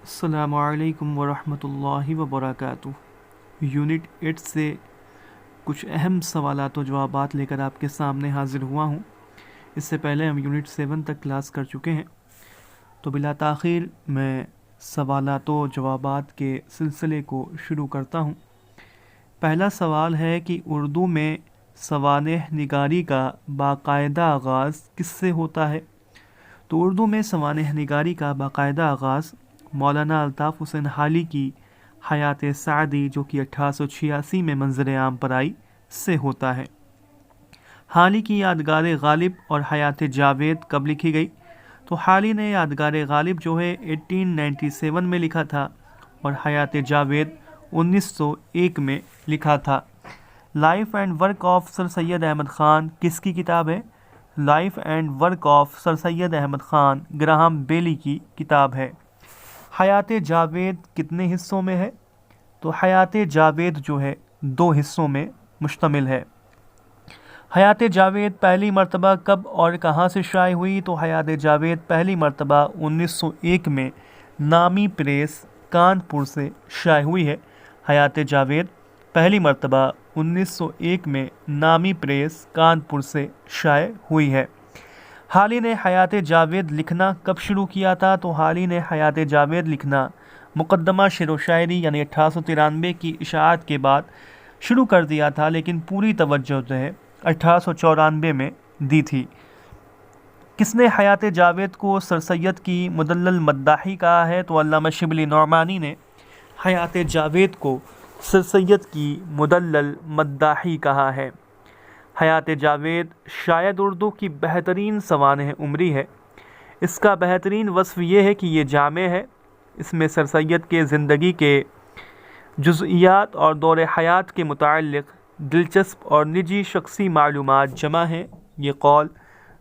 السلام علیکم ورحمۃ اللہ وبرکاتہ۔ یونٹ 8 سے کچھ اہم سوالات و جوابات لے کر آپ کے سامنے حاضر ہوا ہوں۔ اس سے پہلے ہم یونٹ 7 تک کلاس کر چکے ہیں، تو بلا تاخیر میں سوالات و جوابات کے سلسلے کو شروع کرتا ہوں۔ پہلا سوال ہے کہ اردو میں سوانح نگاری کا باقاعدہ آغاز کس سے ہوتا ہے؟ تو اردو میں سوانح نگاری کا باقاعدہ آغاز مولانا الطاف حسین حالی کی حیات سعدی جو کہ 1886 میں منظر عام پر آئی سے ہوتا ہے۔ حالی کی یادگار غالب اور حیات جاوید کب لکھی گئی؟ تو حالی نے یادگار غالب جو ہے 1897 میں لکھا تھا اور حیات جاوید 1901 میں لکھا تھا۔ Life and work of sir Syed Ahmad Khan کس کی کتاب ہے؟ Life and work of sir Syed Ahmad Khan Graham Bailey کی کتاب ہے۔ حیات جاوید کتنے حصوں میں ہے؟ تو حیات جاوید جو ہے 2 حصوں میں مشتمل ہے۔ حیات جاوید پہلی مرتبہ کب اور کہاں سے شائع ہوئی؟ تو حیات جاوید پہلی مرتبہ 1901 میں نامی پریس کانپور سے شائع ہوئی ہے۔ حیات جاوید پہلی مرتبہ 1901 میں نامی پریس کانپور سے شائع ہوئی ہے۔ حالی نے حیات جاوید لکھنا کب شروع کیا تھا؟ تو حالی نے حیات جاوید لکھنا مقدمہ شعر و شاعری یعنی 1893 کی اشاعت کے بعد شروع کر دیا تھا، لیکن پوری توجہ جو ہے 1894 میں دی تھی۔ کس نے حیات جاوید کو سر سید کی مدلل مداحی کہا ہے؟ تو علامہ شبلی نعمانی نے حیات جاوید کو سر سید کی مدلل مداحی کہا ہے۔ حیات جاوید شاید اردو کی بہترین سوانح عمری ہے۔ اس کا بہترین وصف یہ ہے کہ یہ جامع ہے۔ اس میں سر سید کے زندگی کے جزئیات اور دور حیات کے متعلق دلچسپ اور نجی شخصی معلومات جمع ہیں۔ یہ قول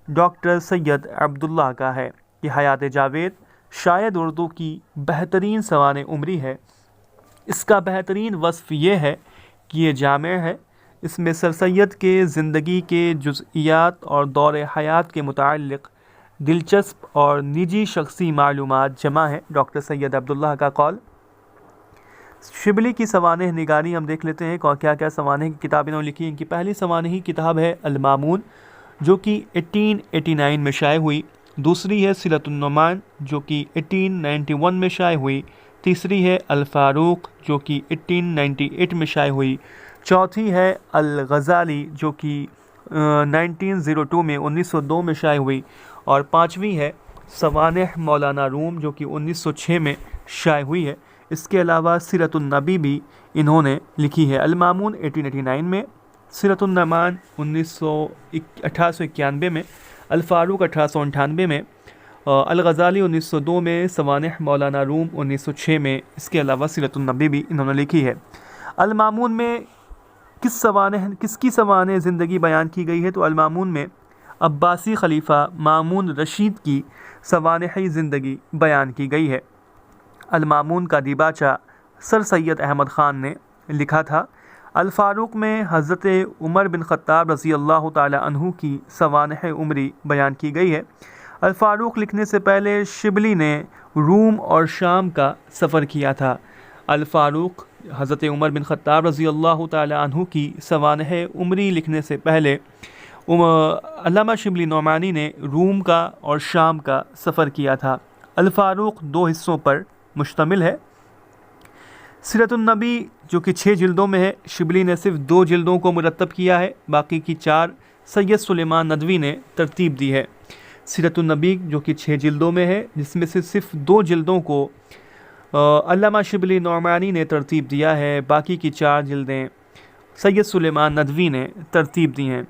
ڈاکٹر سید عبداللہ کا ہے کہ حیات جاوید شاید اردو کی بہترین سوانح عمری ہے۔ اس کا بہترین وصف یہ ہے کہ یہ جامع ہے۔ اس میں سر سید کے زندگی کے جزئیات اور دور حیات کے متعلق دلچسپ اور نجی شخصی معلومات جمع ہیں۔ ڈاکٹر سید عبداللہ کا قول۔ شبلی کی سوانح نگاری ہم دیکھ لیتے ہیں کیا کیا سوانح کی کتابیں انہوں نے لکھی۔ ان کی پہلی سوانحی کتاب ہے المامون جو کہ 1889 میں شائع ہوئی۔ دوسری ہے سیرۃ النعمان جو کہ 1891 میں شائع ہوئی۔ تیسری ہے الفاروق جو کہ 1898 میں شائع ہوئی۔ چوتھی ہے الغزالی جو کہ 1902 میں 1902 میں شائع ہوئی، اور پانچویں ہے سوانح مولانا روم جو کہ 1906 میں شائع ہوئی ہے۔ اس کے علاوہ سیرۃ النبی بھی انہوں نے لکھی ہے۔ المامون 1889 میں، سیرۃ النعمان 1891 میں، الفاروق 1898 میں، الغزالی 1902 میں، سوانح مولانا روم 1906 میں۔ اس کے علاوہ سیرۃ النبی بھی انہوں نے لکھی ہے۔ المامون میں کس کی سوانح زندگی بیان کی گئی ہے؟ تو المامون میں عباسی خلیفہ مامون رشید کی سوانحی زندگی بیان کی گئی ہے۔ المامون کا دیباچہ سر سید احمد خان نے لکھا تھا۔ الفاروق میں حضرت عمر بن خطاب رضی اللہ تعالی عنہ کی سوانح عمری بیان کی گئی ہے۔ الفاروق لکھنے سے پہلے شبلی نے روم اور شام کا سفر کیا تھا۔ الفاروق حضرت عمر بن خطاب رضی اللہ تعالی عنہ کی سوانح عمری لکھنے سے پہلے علامہ شبلی نعمانی نے روم کا اور شام کا سفر کیا تھا۔ الفاروق 2 حصوں پر مشتمل ہے۔ سیرۃ النبی جو کہ 6 جلدوں میں ہے، شبلی نے صرف 2 جلدوں کو مرتب کیا ہے، باقی کی 4 سید سلیمان ندوی نے ترتیب دی ہے۔ سیرۃ النبی جو کہ 6 جلدوں میں ہے، جس میں سے صرف 2 جلدوں کو علامہ شبلی نعمانی نے ترتیب دیا ہے، باقی کی 4 جلدیں سید سلیمان ندوی نے ترتیب دی ہیں۔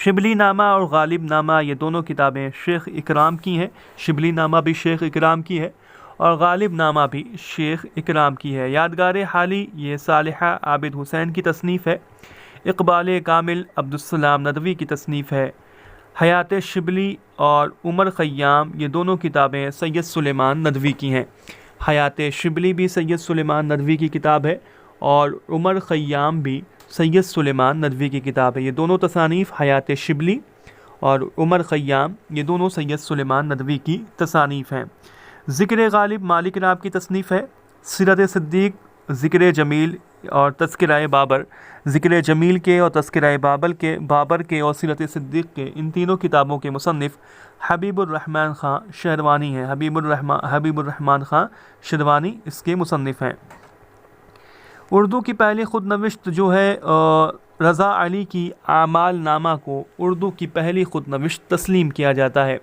شبلی نامہ اور غالب نامہ یہ دونوں کتابیں شیخ اکرام کی ہیں۔ شبلی نامہ بھی شیخ اکرام کی ہے اور غالب نامہ بھی شیخ اکرام کی ہے۔ یادگار حالی یہ صالحہ عابد حسین کی تصنیف ہے۔ اقبال کامل عبدالسلام ندوی کی تصنیف ہے۔ حیات شبلی اور عمر خیام یہ دونوں کتابیں سید سلیمان ندوی کی ہیں۔ حیات شبلی بھی سید سلیمان ندوی کی کتاب ہے اور عمر خیام بھی سید سلیمان ندوی کی کتاب ہے۔ یہ دونوں تصانیف حیات شبلی اور عمر خیام یہ دونوں سید سلیمان ندوی کی تصانیف ہیں۔ ذکر غالب مالک ناب کی تصنیف ہے۔ سیرت صدیق، ذکر جمیل اور تذکرہ بابر، ذکر جمیل کے اور تذکرہ بابر کے اور سیرت صدیق کے، ان تینوں کتابوں کے مصنف حبیب الرحمن خان شہروانی ہیں۔ حبیب الرحمن خان شہروانی اس کے مصنف ہیں۔ اردو کی پہلی خود نوشت جو ہے رضا علی کی اعمال نامہ کو اردو کی پہلی خود نوشت تسلیم کیا جاتا ہے۔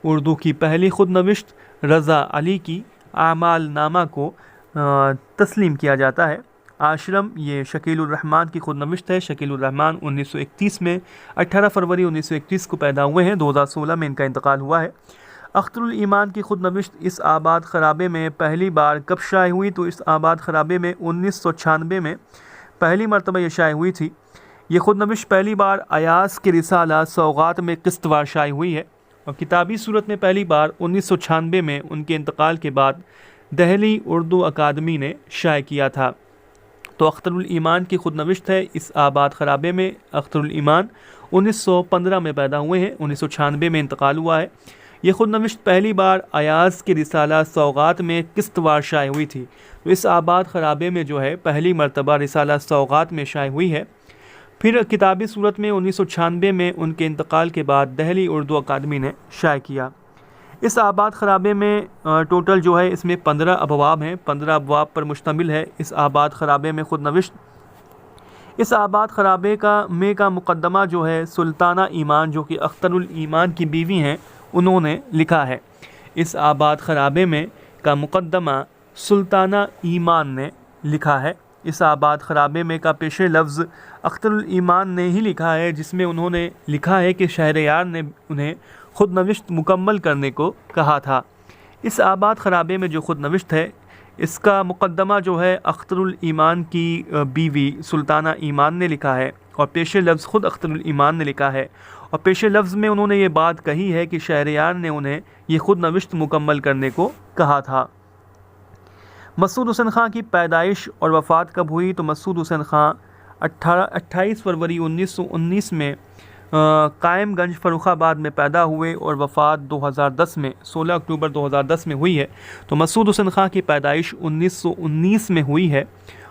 اردو کی پہلی خود نوشت رضا علی کی اعمال نامہ کو تسلیم کیا جاتا ہے۔ عاشرم، یہ شکیل الرحمن کی خود نوشت ہے۔ شکیل الرحمن 1931 میں 18 فروری 1931 کو پیدا ہوئے ہیں، 2016 میں ان کا انتقال ہوا ہے۔ اختر الایمان کی خود نوشت اس آباد خرابے میں پہلی بار کب شائع ہوئی؟ تو اس آباد خرابے میں 1996 میں پہلی مرتبہ یہ شائع ہوئی تھی۔ یہ خود نوشت پہلی بار ایاز کے رسالہ سوغات میں قسط وار شائع ہوئی ہے، اور کتابی صورت میں پہلی بار 1996 میں ان کے انتقال کے بعد دہلی اردو اکادمی نے شائع کیا تھا۔ تو اختر الایمان کی خود نوشت ہے اس آباد خرابے میں۔ اختر الایمان 1915 میں پیدا ہوئے ہیں، 1996 میں انتقال ہوا ہے۔ یہ خود نوشت پہلی بار ایاز کے رسالہ سوغات میں قسط وار شائع ہوئی تھی۔ تو اس آباد خرابے میں جو ہے پہلی مرتبہ رسالہ سوغات میں شائع ہوئی ہے۔ پھر کتابی صورت میں 1996 میں ان کے انتقال کے بعد دہلی اردو اکادمی نے شائع کیا۔ اس آباد خرابے میں ٹوٹل جو ہے اس میں 15 ابواب ہیں، 15 ابواب پر مشتمل ہے اس آباد خرابے میں خود نوشت۔ اس آباد خرابے کا مقدمہ جو ہے سلطانہ ایمان، جو کہ اختر الایمان کی بیوی ہیں، انہوں نے لکھا ہے۔ اس آباد خرابے میں کا مقدمہ سلطانہ ایمان نے لکھا ہے۔ اس آباد خرابے میں کا پیش لفظ اختر الایمان نے ہی لکھا ہے، جس میں انہوں نے لکھا ہے کہ شہریار نے انہیں خود نوشت مکمل کرنے کو کہا تھا۔ اس آباد خرابے میں جو خود نوشت ہے اس کا مقدمہ جو ہے اختر الایمان کی بیوی سلطانہ ایمان نے لکھا ہے، اور پیش لفظ خود اختر الایمان نے لکھا ہے، اور پیش لفظ میں انہوں نے یہ بات کہی ہے کہ شہریار نے انہیں یہ خود نوشت مکمل کرنے کو کہا تھا۔ مسعود حسین خان کی پیدائش اور وفات کب ہوئی؟ تو مسعود حسین خان 28 فروری 1919 میں قائم گنج فروخ آباد میں پیدا ہوئے، اور وفات 2010 میں 16 اکتوبر 2010 میں ہوئی ہے۔ تو مسعود حسین خان کی پیدائش 1919 میں ہوئی ہے،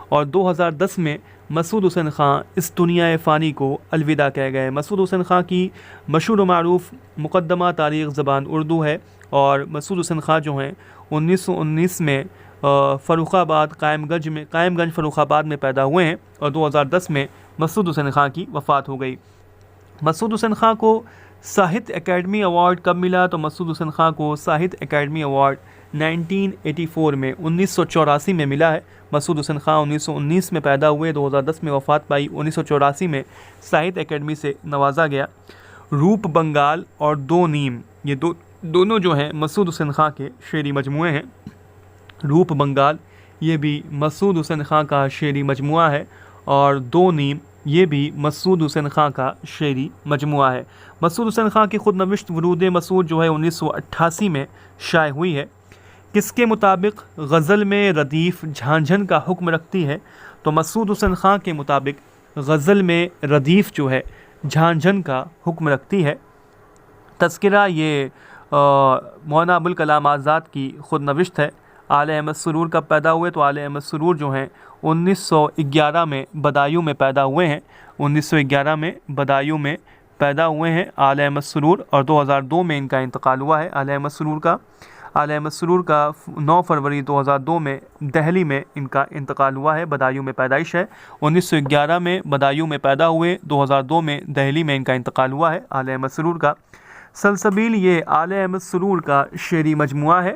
اور 2010 میں مسعود حسین خان اس دنیا فانی کو الوداع کہہ گئے۔ مسعود حسین خان کی مشہور و معروف مقدمہ تاریخ زبان اردو ہے، اور مسعود حسین خان جو ہیں 1919 میں فروخ آباد قائم گنج فروخ آباد میں پیدا ہوئے ہیں، اور 2010 میں مسعود حسین خان کی وفات ہو گئی۔ مسعود حسین خان کو ساہتیہ اکیڈمی ایوارڈ کب ملا؟ تو مسعود حسین خان کو ساہتیہ اکیڈمی ایوارڈ 1984 میں 1984 میں ملا ہے۔ مسعود حسین خان 1919 میں پیدا ہوئے، 2010 میں وفات پائی، 1984 میں ساہتیہ اکیڈمی سے نوازا گیا۔ روپ بنگال اور دو نیم، یہ دونوں جو ہیں مسعود حسین خان کے شعری مجموعے ہیں۔ روپ بنگال یہ بھی مسعود حسین خان کا شعری مجموعہ ہے، اور دو نیم یہ بھی مسعود حسین خان کا شعری مجموعہ ہے۔ مسعود حسین خان کی خود نوشت ورود مسعود جو ہے 1988 میں شائع ہوئی ہے۔ کس کے مطابق غزل میں ردیف جھانجھن کا حکم رکھتی ہے؟ تو مسعود حسین خان کے مطابق غزل میں ردیف جو ہے جھانجھن کا حکم رکھتی ہے۔ تذکرہ یہ مولانا ابوالکلام آزاد کی خود نوشت ہے۔ آل احمد سرور کب پیدا ہوئے؟ تو آل احمد سرور جو ہیں 1911 میں بدایوں میں پیدا ہوئے ہیں، 1911 میں بدایوں میں پیدا ہوئے ہیں آل احمد سرور، اور 2002 میں ان کا انتقال ہوا ہے آل احمد سرور کا 9 فروری 2002 میں دہلی میں ان کا انتقال ہوا ہے۔ بدایوں میں پیدائش ہے، 1911 میں بدایوں میں پیدا ہوئے، 2002 میں دہلی میں ان کا انتقال ہوا ہے آل احمد سرور کا۔ سلسبیل یہ آل احمد سرور کا شعری مجموعہ ہے۔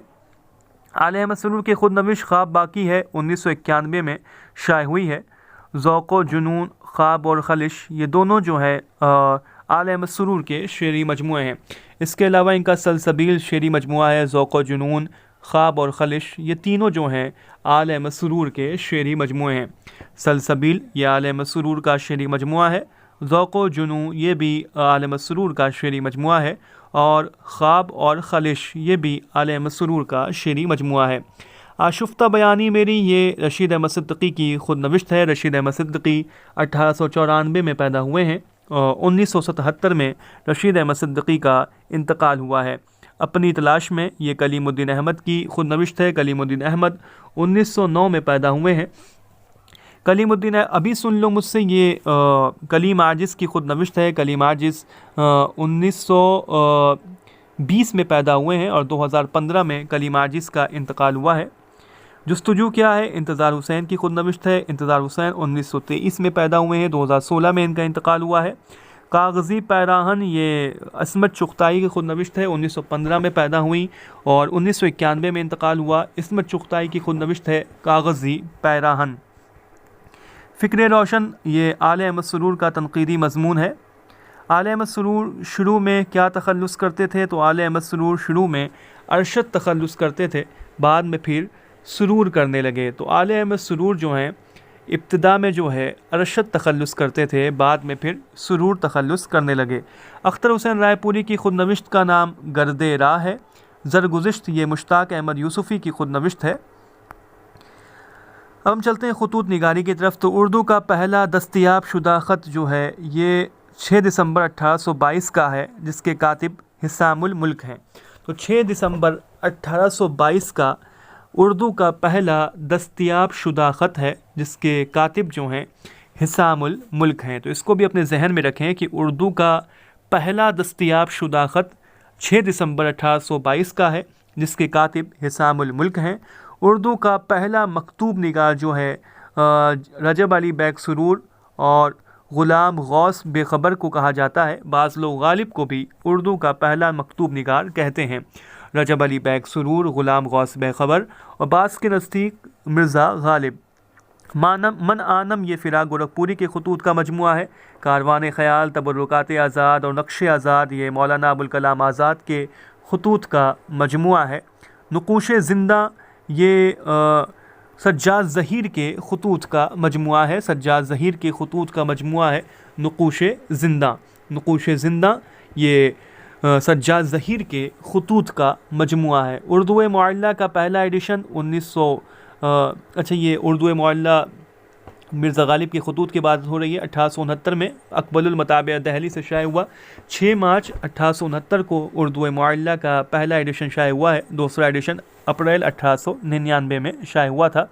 آل احمد سرور کے خود نوشت خواب باقی ہے 1991 میں شائع ہوئی ہے۔ ذوق و جنون، خواب اور خلش، یہ دونوں جو ہے آل احمد سرور کے شعری مجموعے ہیں۔ اس کے علاوہ ان کا سلسبیل شعری مجموعہ ہے۔ ذوق و جنون، خواب اور خلش، یہ تینوں جو ہیں آل احمد سرور کے شعری مجموعے ہیں۔ سلسبیل یہ آل احمد سرور کا شعری مجموعہ ہے، ذوق و جنون یہ بھی آل احمد سرور کا شعری مجموعہ ہے، اور خواب اور خلش یہ بھی آل احمد سرور کا شعری مجموعہ ہے۔ آشفتہ بیانی میری یہ رشید احمد صدیقی کی خود نوشت ہے۔ رشید احمد صدیقی 1894 میں پیدا ہوئے ہیں، 1977 میں رشید احمد صدیقی کا انتقال ہوا ہے۔ اپنی تلاش میں، یہ کلیم الدین احمد کی خود نوشت ہے۔ کلیم الدین احمد 1909 میں پیدا ہوئے ہیں۔ کلیم الدین ابھی سن لو مجھ سے، یہ کلیم عاجز کی خود نوشت ہے۔ کلیم عاجز 1920 میں پیدا ہوئے ہیں اور 2015 میں کلیم عاجز کا انتقال ہوا ہے۔ جستجو کیا ہے، انتظار حسین کی خود نوشت ہے۔ انتظار حسین 1923 میں پیدا ہوئے ہیں، 2016 میں ان کا انتقال ہوا ہے۔ کاغذی پیراہن، یہ عصمت چغتائی کی خود نوشت ہے، 1915 میں پیدا ہوئی اور 1991 میں انتقال ہوا۔ عصمت چغتائی کی خود نوشت ہے کاغذی پیراہن۔ فکر روشن، یہ آل احمد سرور کا تنقیدی مضمون ہے۔ آل احمد سرور شروع میں کیا تخلص کرتے تھے؟ تو آل احمد سرور شروع میں ارشد تخلص کرتے تھے، بعد میں پھر سرور کرنے لگے۔ تو آل احمد سرور جو ہیں ابتدا میں جو ہے ارشد تخلص کرتے تھے، بعد میں پھر سرور تخلص کرنے لگے۔ اختر حسین رائے پوری کی خود نوشت کا نام گرد راہ ہے۔ زرگزشت، یہ مشتاق احمد یوسفی کی خود نوشت ہے۔ اب ہم چلتے ہیں خطوط نگاری کی طرف۔ تو اردو کا پہلا دستیاب شدہ خط جو ہے یہ 6 دسمبر 1822 کا ہے، جس کے کاتب حسام الملک ہیں۔ تو 6 دسمبر 1822 کا اردو کا پہلا دستیاب شدہ خط ہے، جس کے کاتب جو ہیں حسام الملک ہیں۔ تو اس کو بھی اپنے ذہن میں رکھیں کہ اردو کا پہلا دستیاب شدہ خط 6 دسمبر 1822 کا ہے، جس کے کاتب حسام الملک ہیں۔ اردو کا پہلا مکتوب نگار جو ہے رجب علی بیگ سرور اور غلام غوث بے خبر کو کہا جاتا ہے۔ بعض لوگ غالب کو بھی اردو کا پہلا مکتوب نگار کہتے ہیں۔ رجب علی بیگ سرور، غلام غوث بے خبر اور بعض کے نزدیک مرزا غالب۔ من آنم، یہ فراق گورکھپوری کے خطوط کا مجموعہ ہے۔ کاروان خیال، تبرکات آزاد اور نقش آزاد، یہ مولانا ابوالکلام آزاد کے خطوط کا مجموعہ ہے۔ نقوش زندہ، یہ سجاد ظہیر کے خطوط کا مجموعہ ہے۔ سجاد ظہیر کے خطوط کا مجموعہ ہے نقوش زندہ۔ نقوش زندہ یہ سجاد ظہیر کے خطوط کا مجموعہ ہے۔ اردو معلیٰ کا پہلا ایڈیشن یہ اردو معلیٰ مرزا غالب کے خطوط کی بات ہو رہی ہے، 1869 میں اقبال المطابع دہلی سے شائع ہوا۔ 6 مارچ 1869 کو اردو معلیٰ کا پہلا ایڈیشن شائع ہوا ہے، دوسرا ایڈیشن اپریل 1899 میں شائع ہوا تھا۔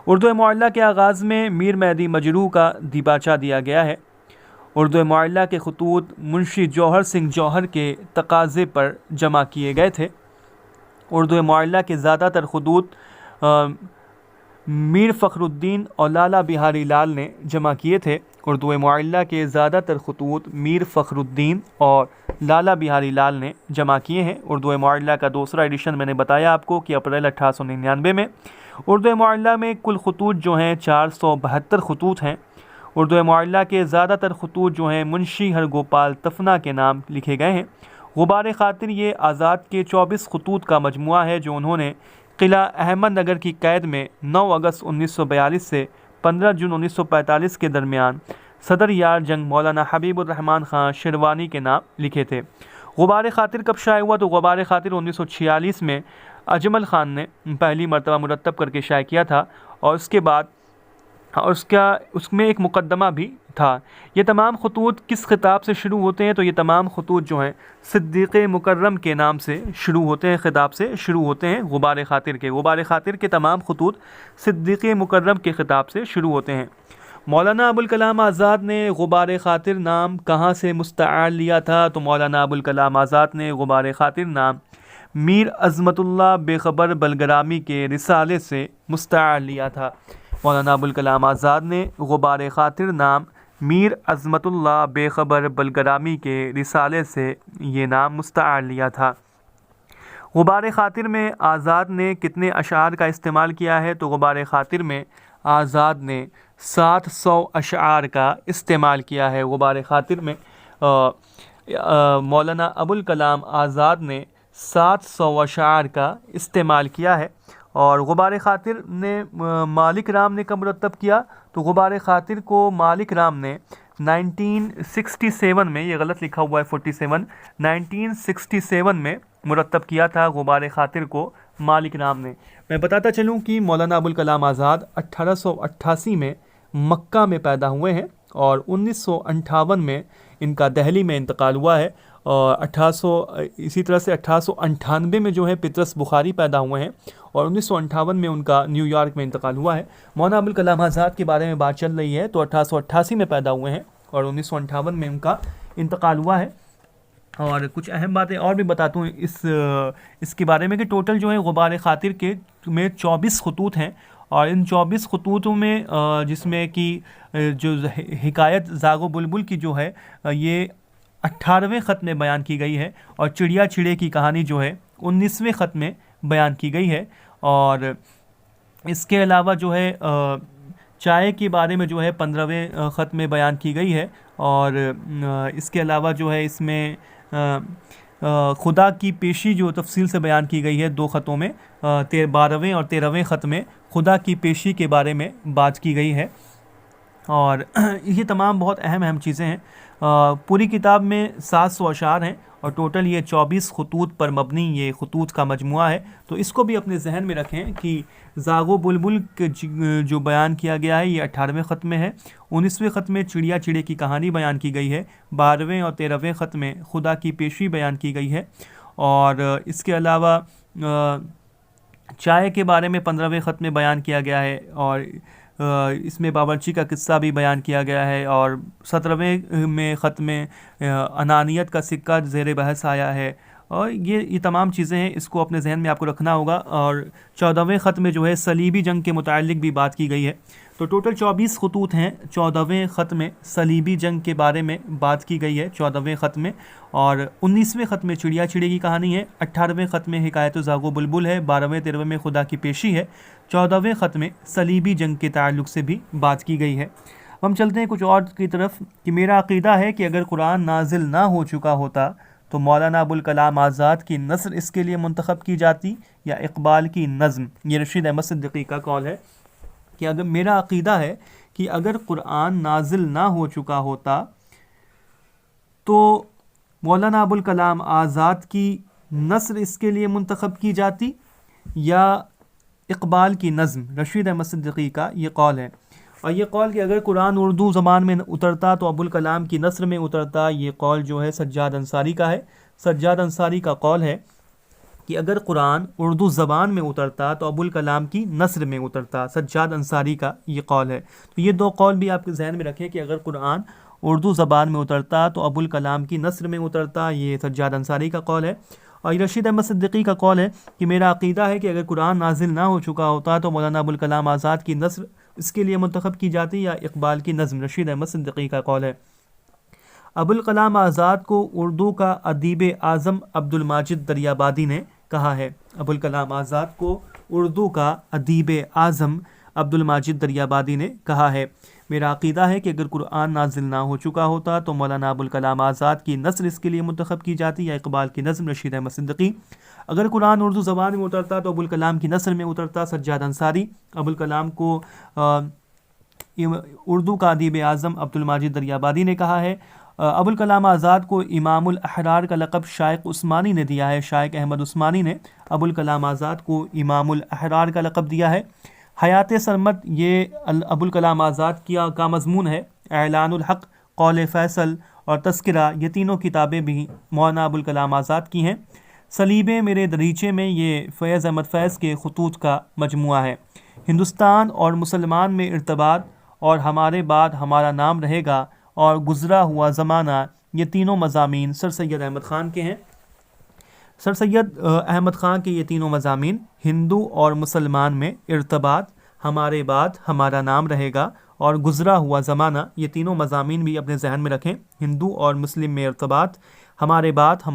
اردو معلیٰ کے آغاز میں میر مہدی مجروح کا دیباچہ دیا گیا ہے۔ اردو معلیٰ کے خطوط منشی جوہر سنگھ جوہر کے تقاضے پر جمع کیے گئے تھے۔ اردو معلیٰ کے زیادہ تر خطوط میر فخر الدین اور لالا بہاری لال نے جمع کیے تھے۔ اردو معلیٰ کے زیادہ تر خطوط میر فخر الدین اور لالا بہاری لال نے جمع کیے ہیں۔ اردو معلیٰ کا دوسرا ایڈیشن میں نے بتایا آپ کو کہ اپریل 1899 میں۔ اردو معلیٰ میں کل خطوط جو ہیں 472 خطوط ہیں۔ اردو معلیٰ کے زیادہ تر خطوط جو ہیں منشی ہرگوپال تفنا کے نام لکھے گئے ہیں۔ غبار خاطر، یہ آزاد کے 24 خطوط کا مجموعہ ہے جو انہوں نے قلعہ احمد نگر کی قید میں 9 اگست 1942 سے 15 جون 1945 کے درمیان صدر یار جنگ مولانا حبیب الرحمن خان شیروانی کے نام لکھے تھے۔ غبار خاطر کب شائع ہوا؟ تو غبار خاطر 1946 میں اجمل خان نے پہلی مرتبہ مرتب کر کے شائع کیا تھا اور اس کے بعد اس میں ایک مقدمہ بھی تھا۔ یہ تمام خطوط کس خطاب سے شروع ہوتے ہیں؟ تو یہ تمام خطوط جو ہیں صدیق مکرم کے نام سے شروع ہوتے ہیں، خطاب سے شروع ہوتے ہیں۔ غبار خاطر کے تمام خطوط صدیق مکرم کے خطاب سے شروع ہوتے ہیں۔ مولانا ابوالکلام آزاد نے غبار خاطر نام کہاں سے مستعار لیا تھا؟ تو مولانا ابوالکلام آزاد نے غبار خاطر نام میر عظمت اللہ بے خبر بلگرامی کے رسالے سے مستعار لیا تھا۔ مولانا ابوالکلام آزاد نے غبار خاطر نام میر عظمت اللہ بے خبر بلگرامی کے رسالے سے یہ نام مستعار لیا تھا۔ غبار خاطر میں آزاد نے کتنے اشعار کا استعمال کیا ہے؟ تو غبار خاطر میں آزاد نے 700 اشعار کا استعمال کیا ہے۔ غبار خاطر میں مولانا ابوالکلام آزاد نے 700 اشعار کا استعمال کیا ہے۔ اور غبار خاطر نے مالک رام نے کب مرتب کیا؟ تو غبار خاطر کو مالک رام نے 1967 میں، یہ غلط لکھا ہوا ہے 47، 1967 میں مرتب کیا تھا غبار خاطر کو مالک رام نے۔ میں بتاتا چلوں کہ مولانا ابوالکلام آزاد 1888 میں مکہ میں پیدا ہوئے ہیں اور 1958 میں ان کا دہلی میں انتقال ہوا ہے اور اسی طرح سے 1898 میں جو ہے پطرس بخاری پیدا ہوئے ہیں اور 1958 میں ان کا نیو یارک میں انتقال ہوا ہے۔ مولانا ابوالکلام آزاد کے بارے میں بات چل رہی ہے تو 1888 میں پیدا ہوئے ہیں اور 1958 میں ان کا انتقال ہوا ہے۔ اور کچھ اہم باتیں اور بھی بتاتا ہوں اس کے بارے میں کہ ٹوٹل جو ہے غبار خاطر کے میں 24 خطوط ہیں، اور ان 24 خطوطوں میں جس میں کہ جو حکایت زاغ و بلبل کی جو ہے یہ 18ویں خط میں بیان کی گئی ہے، اور چڑیا چڑے کی کہانی جو ہے 19ویں خط میں بیان کی گئی ہے۔ اور اس کے علاوہ جو ہے چائے کے بارے میں جو ہے 15ویں خط میں بیان کی گئی ہے، اور اس کے علاوہ جو ہے اس میں خدا کی پیشی جو تفصیل سے بیان کی گئی ہے 2 خطوں میں، 12ویں اور 13ویں خط میں خدا کی پیشی کے بارے میں بات کی گئی ہے۔ اور یہ تمام بہت اہم چیزیں ہیں۔ پوری کتاب میں 700 اشعار ہیں اور ٹوٹل یہ 24 خطوط پر مبنی یہ خطوط کا مجموعہ ہے۔ تو اس کو بھی اپنے ذہن میں رکھیں کہ زاغ و بلبل جو بیان کیا گیا ہے یہ 18ویں خط میں ہے، 19ویں خط میں چڑیا چڑے کی کہانی بیان کی گئی ہے، 12ویں اور 13ویں خط میں خدا کی پیشی بیان کی گئی ہے، اور اس کے علاوہ چائے کے بارے میں 15ویں خط میں بیان کیا گیا ہے، اور اس میں باورچی کا قصہ بھی بیان کیا گیا ہے، اور 17ویں میں خط میں انانیت کا سکہ زیر بحث آیا ہے، اور یہ تمام چیزیں ہیں، اس کو اپنے ذہن میں آپ کو رکھنا ہوگا۔ اور 14ویں خط میں جو ہے صلیبی جنگ کے متعلق بھی بات کی گئی ہے۔ تو ٹوٹل 24 خطوط ہیں، 14ویں خط میں صلیبی جنگ کے بارے میں بات کی گئی ہے 14ویں خط میں، اور 19ویں خط میں چڑیا چڑے کی کہانی ہے، 18ویں خط میں حکایت زاغ و بلبل ہے، 12ویں 13ویں میں خدا کی پیشی ہے، 14ویں خط میں صلیبی جنگ کے تعلق سے بھی بات کی گئی ہے۔ ہم چلتے ہیں کچھ اور کی طرف کہ میرا عقیدہ ہے کہ اگر قرآن نازل نہ ہو چکا ہوتا تو مولانا ابوالکلام آزاد کی نثر اس کے لیے منتخب کی جاتی یا اقبال کی نظم۔ یہ رشید احمد صدیقی کا قول ہے کہ اگر میرا عقیدہ ہے کہ اگر قرآن نازل نہ ہو چکا ہوتا تو مولانا ابوالکلام آزاد کی نثر اس کے لیے منتخب کی جاتی یا اقبال کی نظم۔ رشید احمد صدیقی کا یہ قول ہے، اور یہ قول کہ اگر قرآن اردو زبان میں اترتا تو ابوالکلام کی نثر میں اترتا، یہ قول جو ہے سجاد انصاری کا ہے۔ سجاد انصاری کا قول ہے کہ اگر قرآن اردو زبان میں اترتا تو ابوالکلام کی نثر میں اترتا، سجاد انصاری کا یہ قول ہے۔ تو یہ 2 قول بھی آپ کے ذہن میں رکھیں کہ اگر قرآن اردو زبان میں اترتا تو ابوالکلام کی نثر میں اترتا، یہ سجاد انصاری کا قول ہے۔ اور رشید احمد صدیقی کا قول ہے کہ میرا عقیدہ ہے کہ اگر قرآن نازل نہ ہو چکا ہوتا تو مولانا ابوالکلام آزاد کی نثر اس کے لیے منتخب کی جاتی یا اقبال کی نظم۔ رشید احمد صدیقی کا قول ہے۔ ابوالکلام آزاد کو اردو کا ادیب اعظم عبد الماجد دریابادی نے کہا ہے۔ ابوالکلام آزاد کو اردو کا ادیب اعظم عبد الماجد دریابادی نے کہا ہے۔ میرا عقیدہ ہے کہ اگر قرآن نازل نہ ہو چکا ہوتا تو مولانا ابوالکلام آزاد کی نثر اس کے لیے منتخب کی جاتی یا اقبال کی نظم۔ رشید احمد صدیقی۔ اگر قرآن اردو زبان میں اترتا تو ابوالکلام کی نثر میں اترتا، سجاد انصاری۔ ابوالکلام کو اردو کا ادیب اعظم عبد الماجد دریابادی نے کہا ہے۔ ابوالکلام آزاد کو امام الاحرار کا لقب شائق عثمانی نے دیا ہے۔ شائق احمد عثمانی نے ابوالکلام آزاد کو امام الاحرار کا لقب دیا ہے۔ حیات سرمد یہ ابوالکلام آزاد کا مضمون ہے۔ اعلان الحق، قول فیصل اور تذکرہ، یہ تینوں کتابیں بھی مولانا ابوالکلام آزاد کی ہیں۔ صلیبِ میرے دریچے میں یہ فیض احمد فیض کے خطوط کا مجموعہ ہے۔ ہندوستان اور مسلمان میں ارتباط اور ہمارے بعد ہمارا نام رہے گا اور گزرا ہوا زمانہ، یہ تینوں مضامین سر سید احمد خان کے ہیں۔ سر سید احمد خان کے یہ تینوں مضامین، ہندو اور مسلمان میں ارتباط، ہمارے بعد ہمارا نام رہے گا اور گزرا ہوا زمانہ، یہ تینوں مضامین بھی اپنے ذہن میں رکھیں۔ ہندو اور مسلم میں ارتباط، ہمارے بعد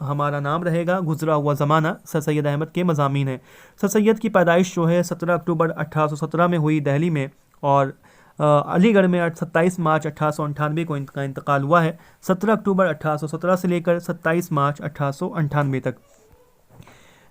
ہمارا نام رہے گا، گزرا ہوا زمانہ، سر سید احمد کے مضامین ہیں۔ سر سید کی پیدائش جو ہے 17 اکتوبر 1817 میں ہوئی دہلی میں، اور علی گڑھ میں 27 مارچ 1898 کو ان کا انتقال ہوا ہے۔ 17 اکتوبر 1817 سے لے کر 27 مارچ 1898 تک۔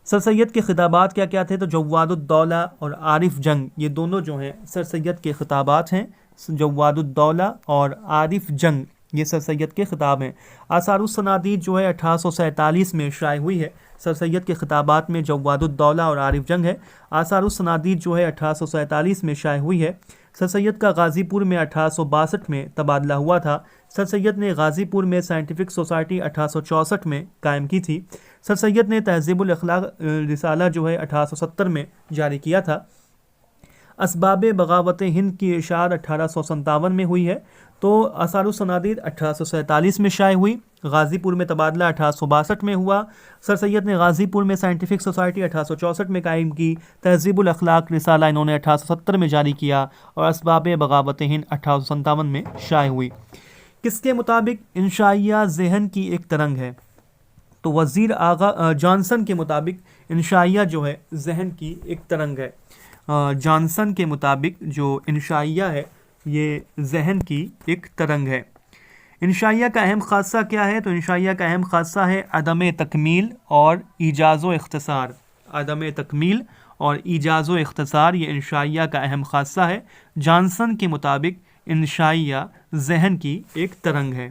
سر سید کے خطابات کیا کیا تھے؟ تو جواد الدولہ اور عارف جنگ، یہ دونوں جو ہیں سر سید کے خطابات ہیں۔ جواد الدولہ اور عارف جنگ، یہ سر سید کے خطاب ہیں۔ آثار الصنادید جو ہے 1847 میں شائع ہوئی ہے۔ سر سید کے خطابات میں جواد الدولہ اور عارف جنگ ہے۔ آثار الصنادید جو ہے 1847 میں شائع ہوئی ہے۔ سر سید کا غازی پور میں 1862 میں تبادلہ ہوا تھا۔ سر سید نے غازی پور میں سائنٹیفک سوسائٹی 1864 میں قائم کی تھی۔ سر سید نے تہذیب الاخلاق رسالہ جو ہے 1870 میں جاری کیا تھا۔ اسباب بغاوت ہند کی اشاعت 1857 میں ہوئی ہے۔ تو آثار الصنادید 1847 میں شائع ہوئی، غازی پور میں تبادلہ 1862 میں ہوا، سر سید نے غازی پور میں سائنٹیفک سوسائٹی 1864 میں قائم کی، تہذیب الاخلاق رسالہ انہوں نے 1870 میں جاری کیا، اور اسباب بغاوت ہند 1857 میں شائع ہوئی۔ کس کے مطابق انشائیہ ذہن کی ایک ترنگ ہے؟ تو وزیر آغا جانسن کے مطابق انشائیہ جو ہے ذہن کی ایک ترنگ ہے۔ جانسن کے مطابق جو انشائیہ ہے یہ ذہن کی ایک ترنگ ہے۔ انشائیہ کا اہم خاصہ کیا ہے؟ تو انشائیہ کا اہم خاصہ ہے عدم تکمیل اور ایجاز و اختصار۔ عدم تکمیل اور ایجاز و اختصار یہ انشائیہ کا اہم خاصہ ہے۔ جانسن کے مطابق انشائیہ ذہن کی ایک ترنگ ہے۔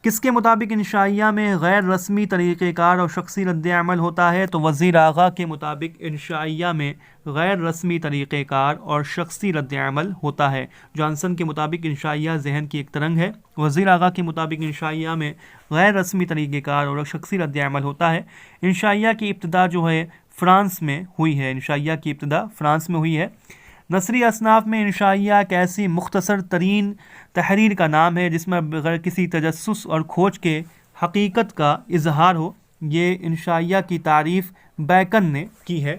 کس کے مطابق انشائیہ میں غیر رسمی طریقہ کار اور شخصی رد عمل ہوتا ہے؟ تو وزیر آغا کے مطابق انشائیہ میں غیر رسمی طریقہ کار اور شخصی رد عمل ہوتا ہے۔ جانسن کے مطابق انشائیہ ذہن کی ایک ترنگ ہے۔ وزیر آغا کے مطابق انشائیہ میں غیر رسمی طریقہ کار اور شخصی رد عمل ہوتا ہے۔ انشائیہ کی ابتدا جو ہے فرانس میں ہوئی ہے۔ انشائیہ کی ابتدا فرانس میں ہوئی ہے۔ نثری اصناف میں انشائیہ ایک ایسی مختصر ترین تحریر کا نام ہے جس میں بغیر کسی تجسس اور کھوج کے حقیقت کا اظہار ہو۔ یہ انشائیہ کی تعریف بیکن نے کی ہے۔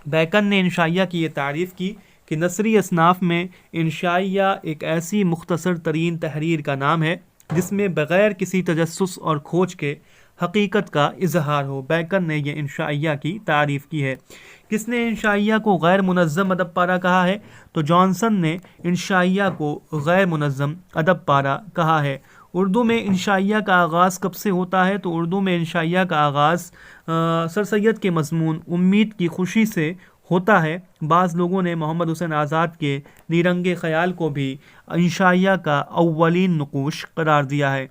بیکن نے انشائیہ کی یہ تعریف کی کہ نثری اصناف میں انشائیہ ایک ایسی مختصر ترین تحریر کا نام ہے جس میں بغیر کسی تجسس اور کھوج کے حقیقت کا اظہار ہو۔ بیکن نے یہ انشائیہ کی تعریف کی ہے۔ کس نے انشائیہ کو غیر منظم ادب پارہ کہا ہے؟ تو جانسن نے انشائیہ کو غیر منظم ادب پارہ کہا ہے۔ اردو میں انشائیہ کا آغاز کب سے ہوتا ہے؟ تو اردو میں انشائیہ کا آغاز سر سید کے مضمون امید کی خوشی سے ہوتا ہے۔ بعض لوگوں نے محمد حسین آزاد کے نیرنگ خیال کو بھی انشائیہ کا اولین نقوش قرار دیا ہے۔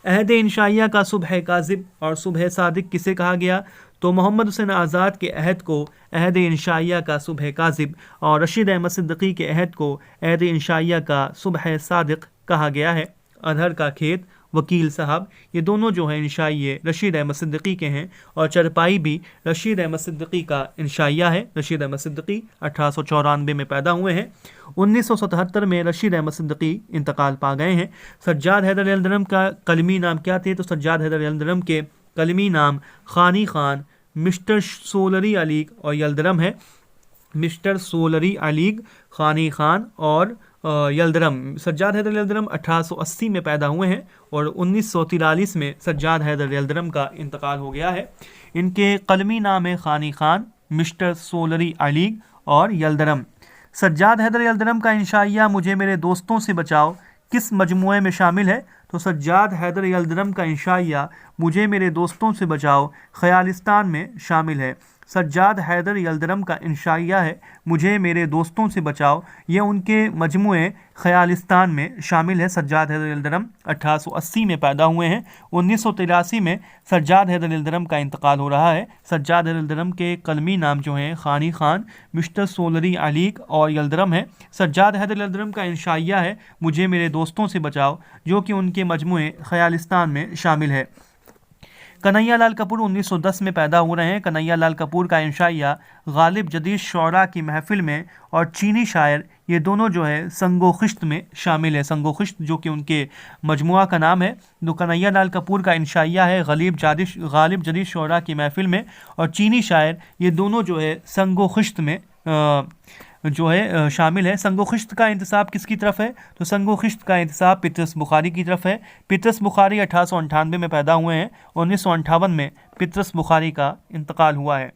عہد انشائیہ کا صبح کاذب اور صبح صادق کسے کہا گیا؟ تو محمد حسین آزاد کے عہد کو عہد انشائیہ کا صبح کاذب اور رشید احمد صدیقی کے عہد کو عہد انشائیہ کا صبح صادق کہا گیا ہے۔ اظہر کا کھیت، وکیل صاحب، یہ دونوں جو ہیں انشائیے رشید احمد صدیقی کے ہیں، اور چرپائی بھی رشید احمد صدیقی کا انشائیہ ہے۔ رشید احمد صدیقی 1894 میں پیدا ہوئے ہیں۔ 1977 میں رشید احمد صدیقی انتقال پا گئے ہیں۔ سجاد حیدر یلدرم کا قلمی نام کیا تھے؟ تو سجاد حیدر یلدرم کے قلمی نام خانی خان، مسٹر سولری علیگ اور یلدرم ہے۔ مسٹر سولری علیگ، خانی خان اور یلدرم۔ سجاد حیدر یلدرم 1880 میں پیدا ہوئے ہیں اور 1943 میں سجاد حیدر یلدرم کا انتقال ہو گیا ہے۔ ان کے قلمی نام ہے خانی خان، مسٹر سولری علیگ اور یلدرم۔ سجاد حیدر یلدرم کا انشائیہ مجھے میرے دوستوں سے بچاؤ کس مجموعے میں شامل ہے؟ تو سجاد حیدر یلدرم کا انشائیہ مجھے میرے دوستوں سے بچاؤ خیالستان میں شامل ہے۔ سجاد حیدر یلدرم کا انشائیہ ہے مجھے میرے دوستوں سے بچاؤ، یہ ان کے مجموعے خیالستان میں شامل ہے۔ سجاد حیدر یلدرم 1880 میں پیدا ہوئے ہیں۔ 1983 میں سجاد حیدر یلدرم کا انتقال ہو رہا ہے۔ سجاد حیدر یلدرم کے قلمی نام جو ہیں خانی خان، مسٹر سولری علیگ اور یلدرم ہے۔ سجاد حیدر یلدرم کا انشائیہ ہے مجھے میرے دوستوں سے بچاؤ، جو کہ ان کے مجموعے خیالستان میں شامل ہے۔ کنہیا لال کپور 1910 میں پیدا ہو رہے ہیں۔ کنہیا لال کپور کا انشائیہ غالب جدید شعراء کی محفل میں اور چینی شاعر، یہ دونوں جو ہے سنگ و خشت میں شامل ہے۔ سنگ و خشت جو کہ ان کے مجموعہ کا نام ہے۔ تو کنہیا لال کپور کا انشائیہ ہے غالب جدید شعراء کی محفل میں اور چینی شاعر، یہ دونوں جو ہے سنگ و خشت میں جو ہے شامل ہے۔ سنگ و خشت کا انتساب کس کی طرف ہے؟ تو سنگ و خشت کا انتساب پطرس بخاری کی طرف ہے۔ پطرس بخاری 1898 میں پیدا ہوئے ہیں۔ 1958 میں پطرس بخاری کا انتقال ہوا ہے۔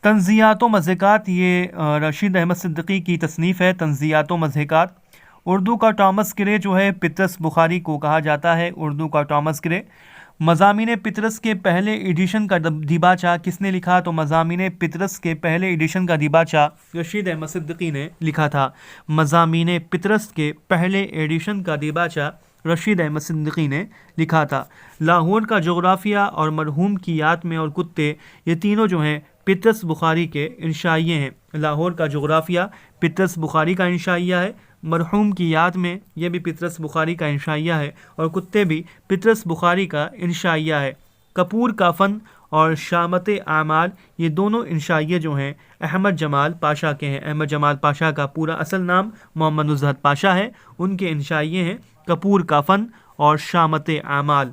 تنزیات و مضحکات، یہ رشید احمد صدیقی کی تصنیف ہے۔ تنزیات و مضحکات، اردو کا ٹامس گرے جو ہے پطرس بخاری کو کہا جاتا ہے۔ اردو کا ٹامس گرے۔ مضامین پطرس کے پہلے ایڈیشن کا دیباچہ کس نے لکھا؟ تو مضامین پطرس کے پہلے ایڈیشن کا دیباچہ رشید احمد صدیقی نے لکھا تھا۔ مضامین پطرس کے پہلے ایڈیشن کا دیباچہ رشید احمد صدیقی نے لکھا تھا۔ لاہور کا جغرافیہ اور مرحوم کی یاد میں اور کتے، یہ تینوں جو ہیں پطرس بخاری کے انشائیے ہیں۔ لاہور کا جغرافیہ پطرس بخاری کا انشائیہ ہے، مرحوم کی یاد میں یہ بھی پطرس بخاری کا انشائیہ ہے، اور کتے بھی پطرس بخاری کا انشائیہ ہے۔ کپور کا فن اور شامت اعمال، یہ دونوں انشائیے جو ہیں احمد جمال پاشا کے ہیں۔ احمد جمال پاشا کا پورا اصل نام محمد نزہت پاشا ہے، ان کے انشائیے ہیں کپور کا فن اور شامت اعمال۔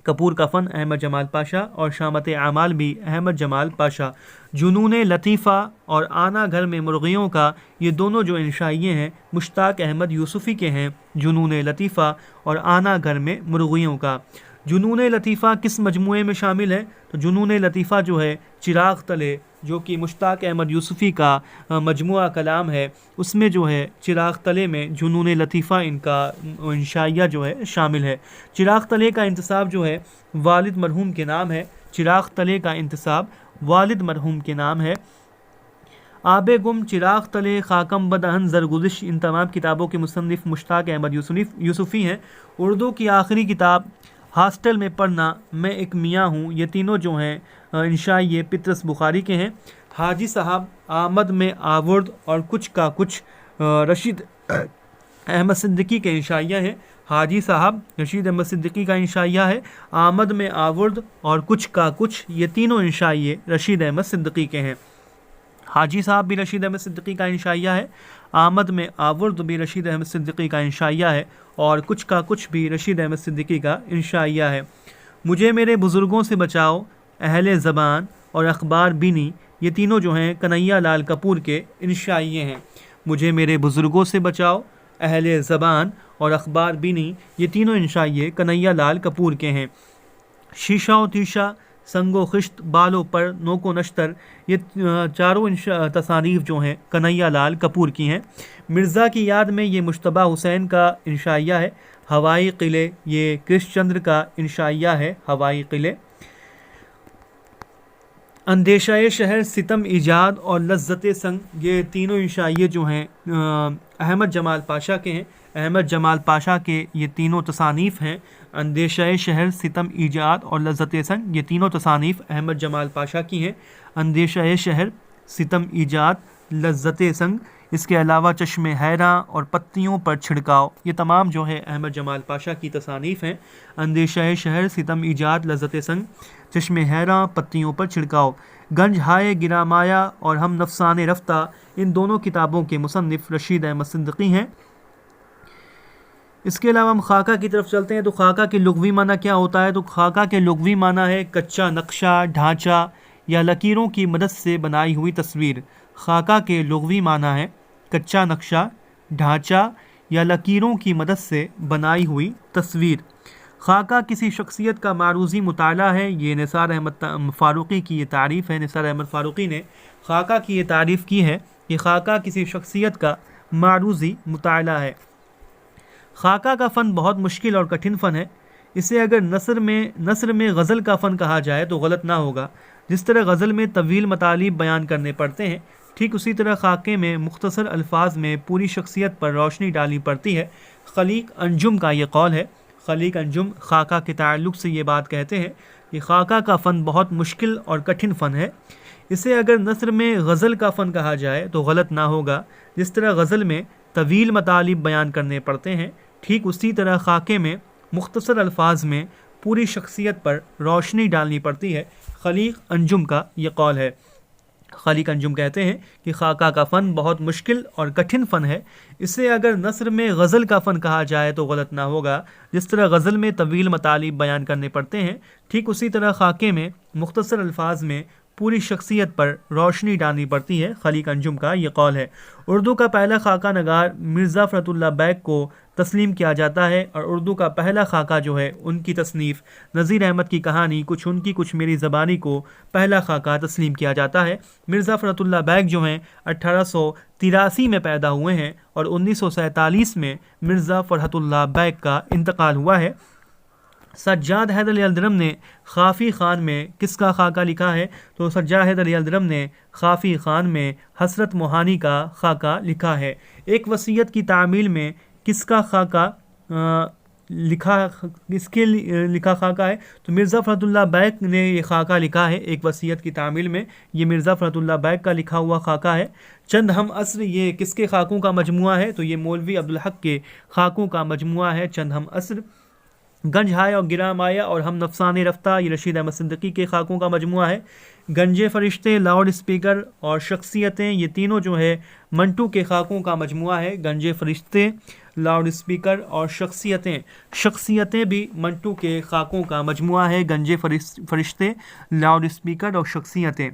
کپور کا فن احمد جمال پاشا اور شامت اعمال بھی احمد جمال پاشا۔ جنون لطیفہ اور آنا گھر میں مرغیوں کا، یہ دونوں جو انشائیے ہیں مشتاق احمد یوسفی کے ہیں۔ جنون لطیفہ اور آنا گھر میں مرغیوں کا۔ جنون لطیفہ کس مجموعے میں شامل ہے؟ تو جنون لطیفہ جو ہے چراغ تلے، جو کہ مشتاق احمد یوسفی کا مجموعہ کلام ہے، اس میں جو ہے چراغ تلے میں جنون لطیفہ ان کا انشائیہ جو ہے شامل ہے۔ چراغ تلے کا انتصاب جو ہے والد مرحوم کے نام ہے۔ چراغ تلے کا انتصاب والد مرحوم کے نام ہے۔ آب گم، چراغ تلے، خاکم بدہن، زرگزش، ان تمام کتابوں کے مصنف مشتاق احمد یوسفی ہیں۔ اردو کی آخری کتاب ہاسٹل میں پڑھنا، میں ایک میاں ہوں، یہ تینوں جو ہیں انشائیے پطرس بخاری کے ہیں۔ حاجی صاحب، آمد میں آورد اور کچھ کا کچھ، رشید احمد صدیقی کے انشائیہ ہیں۔ حاجی صاحب رشید احمد صدیقی کا انشائیہ ہے۔ آمد میں آورد اور کچھ کا کچھ، یہ تینوں انشائیے رشید احمد صدیقی کے ہیں۔ حاجی صاحب بھی رشید احمد صدیقی کا انشائیہ ہے، آمد میں آورد بھی رشید احمد صدیقی کا انشائیہ ہے، اور کچھ کا کچھ بھی رشید احمد صدیقی کا انشائیہ ہے۔ مجھے میرے بزرگوں سے بچاؤ، اہل زبان اور اخبار بینی، یہ تینوں جو ہیں کنہیا لال کپور کے انشائیے ہیں۔ مجھے میرے بزرگوں سے بچاؤ، اہل زبان اور اخبار بینی، یہ تینوں انشائیے کنہیا لال کپور کے ہیں۔ شیشہ و تیشہ، سنگ و خشت، بال و پر، نوک و نشتر، یہ چاروں تصانیف جو ہیں کنہیا لال کپور کی ہیں۔ مرزا کی یاد میں، یہ مجتبیٰ حسین کا انشائیہ ہے۔ ہوائی قلعے، یہ کرش چندر کا انشائیہ ہے، ہوائی قلعے۔ اندیشہ شہر، ستم ایجاد اور لذت سنگ، یہ تینوں انشائیے جو ہیں احمد جمال پاشا کے ہیں۔ احمد جمال پاشا کے یہ تینوں تصانیف ہیں، اندیشہ شہر، ستم ایجاد اور لذت سنگ، یہ تینوں تصانیف احمد جمال پاشا کی ہیں۔ اندیشہ شہر، ستم ایجاد، لذت سنگ، اس کے علاوہ چشم حیراں اور پتیوں پر چھڑکاؤ، یہ تمام جو ہے احمد جمال پاشا کی تصانیف ہیں۔ اندیشہ شہر، ستم ایجاد، لذت سنگ، چشم حیراں، پتیوں پر چھڑکاؤ۔ گنج ہائے گرا مایا اور ہم نفسان رفتہ، ان دونوں کتابوں کے مصنف رشید احمد صدیقی ہیں۔ اس کے علاوہ ہم خاکہ کی طرف چلتے ہیں، تو خاکہ کے لغوی معنی کیا ہوتا ہے؟ تو خاکہ کے لغوی معنی ہے کچا نقشہ، ڈھانچہ یا لکیروں کی مدد سے بنائی ہوئی تصویر۔ خاکہ کے لغوی معنی ہے کچا نقشہ، ڈھانچہ یا لکیروں کی مدد سے بنائی ہوئی تصویر۔ خاکہ کسی شخصیت کا معروضی مطالعہ ہے، یہ نثار احمد فاروقی کی یہ تعریف ہے۔ نثار احمد فاروقی نے خاکہ کی یہ تعریف کی ہے کہ خاکہ کسی شخصیت کا معروضی مطالعہ ہے۔ خاکہ کا فن بہت مشکل اور کٹھن فن ہے، اسے اگر نثر میں غزل کا فن کہا جائے تو غلط نہ ہوگا۔ جس طرح غزل میں طویل مطالب بیان کرنے پڑتے ہیں، ٹھیک اسی طرح خاکے میں مختصر الفاظ میں پوری شخصیت پر روشنی ڈالنی پڑتی ہے۔ خلیق انجم کا یہ قول ہے، خلیق انجم خاکہ کے تعلق سے یہ بات کہتے ہیں کہ خاکہ کا فن بہت مشکل اور کٹھن فن ہے، اسے اگر نثر میں غزل کا فن کہا جائے تو غلط نہ ہوگا۔ جس طرح غزل میں طویل مطالب بیان کرنے پڑتے ہیں، ٹھیک اسی طرح خاکے میں مختصر الفاظ میں پوری شخصیت پر روشنی ڈالنی پڑتی ہے۔ خلیق انجم کا یہ قول ہے۔ خلیق انجم کہتے ہیں کہ خاکہ کا فن بہت مشکل اور کٹھن فن ہے، اسے اگر نثر میں غزل کا فن کہا جائے تو غلط نہ ہوگا۔ جس طرح غزل میں طویل مطالب بیان کرنے پڑتے ہیں، ٹھیک اسی طرح خاکے میں مختصر الفاظ میں پوری شخصیت پر روشنی ڈالنی پڑتی ہے۔ خلیق انجم کا یہ قول ہے۔ اردو کا پہلا خاکہ نگار مرزا فرت اللہ بیگ کو تسلیم کیا جاتا ہے، اور اردو کا پہلا خاکہ جو ہے ان کی تصنیف نذیر احمد کی کہانی کچھ ان کی کچھ میری زبانی کو پہلا خاکہ تسلیم کیا جاتا ہے۔ مرزا فرت اللہ بیگ جو ہیں 1883 میں پیدا ہوئے ہیں، اور 1947 میں مرزا فرحت اللہ بیگ کا انتقال ہوا ہے۔ سجاد حیدر علی الدرم نے خافی خان میں کس کا خاکہ لکھا ہے؟ تو سجاد حیدر علی الدرم نے خافی خان میں حسرت موہانی کا خاکہ لکھا ہے۔ ایک وصیت کی تعمیل میں کس کا خاکہ لکھا خاکہ ہے؟ تو مرزا فرحت اللہ بیگ نے یہ خاکہ لکھا ہے ایک وصیت کی تعمیل میں، یہ مرزا فرحت اللہ بیگ کا لکھا ہوا خاکہ ہے۔ چند ہم عصر یہ کس کے خاکوں کا مجموعہ ہے؟ تو یہ مولوی عبدالحق کے خاکوں کا مجموعہ ہے چند ہم عصر۔ گنج ہائے اور گرام آیا اور ہم نفسان رفتہ یہ رشید احمد صدیقی کے خاکوں کا مجموعہ ہے۔ گنجے فرشتے، لاؤڈ اسپیکر اور شخصیتیں یہ تینوں جو ہے منٹو کے خاکوں کا مجموعہ ہے۔ گنجے فرشتے، لاؤڈ اسپیکر اور شخصیتیں بھی منٹو کے خاکوں کا مجموعہ ہے۔ گنجے فرشتے، لاؤڈ اسپیکر اور شخصیتیں۔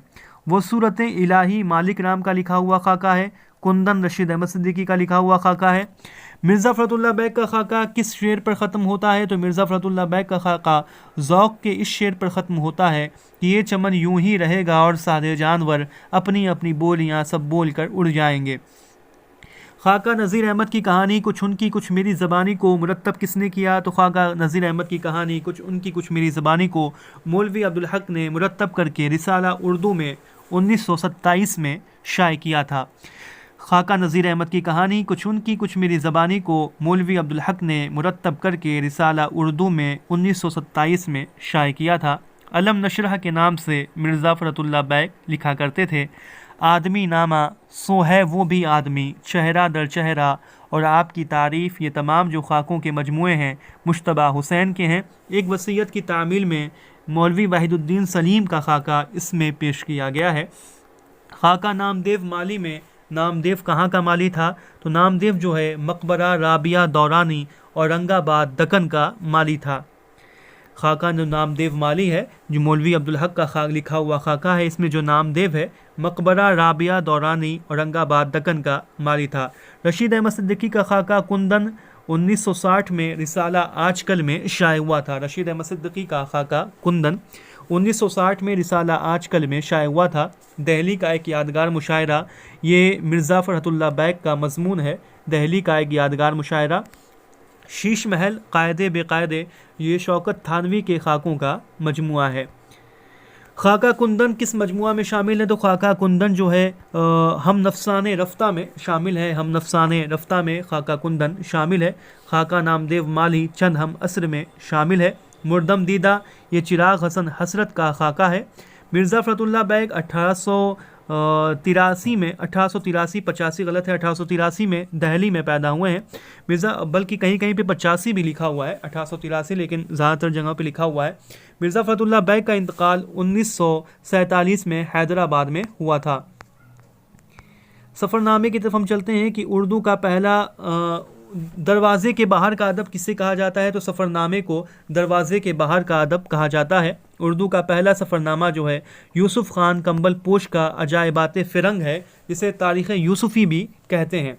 وہ صورت الہی مالک رام کا لکھا ہوا خاکہ ہے۔ کندن رشید احمد صدیقی کا لکھا ہوا خاکہ ہے۔ مرزا فرحت اللہ بیگ کا خاکہ کس شعر پر ختم ہوتا ہے؟ تو مرزا فرحت اللہ بیگ کا خاکہ ذوق کے اس شعر پر ختم ہوتا ہے کہ یہ چمن یوں ہی رہے گا اور سارے جانور اپنی اپنی بولیاں سب بول کر اڑ جائیں گے۔ خاکہ نذیر احمد کی کہانی کچھ ان کی کچھ میری زبانی کو مرتب کس نے کیا؟ تو خاکہ نذیر احمد کی کہانی کچھ ان کی کچھ میری زبانی کو مولوی عبدالحق نے مرتب کر کے رسالہ اردو میں 1927 میں شائع کیا تھا۔ خاکہ نذیر احمد کی کہانی کچھ ان کی کچھ میری زبانی کو مولوی عبدالحق نے مرتب کر کے رسالہ اردو میں 1927 میں شائع کیا تھا۔ علم نشرح کے نام سے مرزا فرحت اللہ بیگ لکھا کرتے تھے۔ آدمی نامہ سو ہے وہ بھی آدمی، چہرہ در چہرہ اور آپ کی تعریف، یہ تمام جو خاکوں کے مجموعے ہیں مجتبیٰ حسین کے ہیں۔ ایک وصیت کی تعمیل میں مولوی وحید الدین سلیم کا خاکہ اس میں پیش کیا گیا ہے۔ خاکہ نامدیو مالی میں نامدیو کہاں کا مالی تھا؟ تو نامدیو جو ہے مقبرہ رابعہ دورانی اورنگ آباد دکن کا مالی تھا۔ خاکہ جو نامدیو مالی ہے جو مولوی عبدالحق کا لکھا ہوا خاکہ ہے، اس میں جو نامدیو ہے مقبرہ رابعہ دورانی اورنگ آباد دکن کا مالی تھا۔ رشید احمد صدیقی کا خاکہ کندن 1960 میں رسالہ آج کل میں شائع ہوا تھا۔ رشید احمد صدیقی کا خاکہ کندن 1960 میں رسالہ آج کل میں شائع ہوا تھا۔ دہلی کا ایک یادگار مشاعرہ، یہ مرزا فرحت اللہ بیگ کا مضمون ہے۔ دہلی کا ایک یادگار مشاعرہ۔ شیش محل قاعدے بے قاعدے، یہ شوکت تھانوی کے خاکوں کا مجموعہ ہے۔ خاکہ کندن کس مجموعہ میں شامل ہے؟ تو خاکہ کندن جو ہے ہم نفسان رفتہ میں شامل ہے۔ ہم نفسان رفتہ میں خاکہ کندن شامل ہے۔ خاکہ نامدیو مالی چند ہم عصر میں شامل ہے۔ مردم دیدہ، یہ چراغ حسن حسرت کا خاکہ ہے۔ مرزا فرحت اللہ بیگ 1883 میں 85 غلط ہے، 1883 میں دہلی میں پیدا ہوئے ہیں۔ بلکہ کہیں کہیں پہ 85 بھی لکھا ہوا ہے، 1883 لیکن زیادہ تر جگہوں پہ لکھا ہوا ہے۔ مرزا فرحت اللہ بیگ کا انتقال 1947 میں حیدرآباد میں ہوا تھا۔ سفرنامے کی طرف ہم چلتے ہیں کہ اردو کا پہلا دروازے کے باہر کا ادب کسے کہا جاتا ہے؟ تو سفرنامے کو دروازے کے باہر کا ادب کہا جاتا ہے۔ اردو کا پہلا سفرنامہ جو ہے یوسف خان کمبل پوش کا عجائبات فرنگ ہے، جسے تاریخ یوسفی بھی کہتے ہیں۔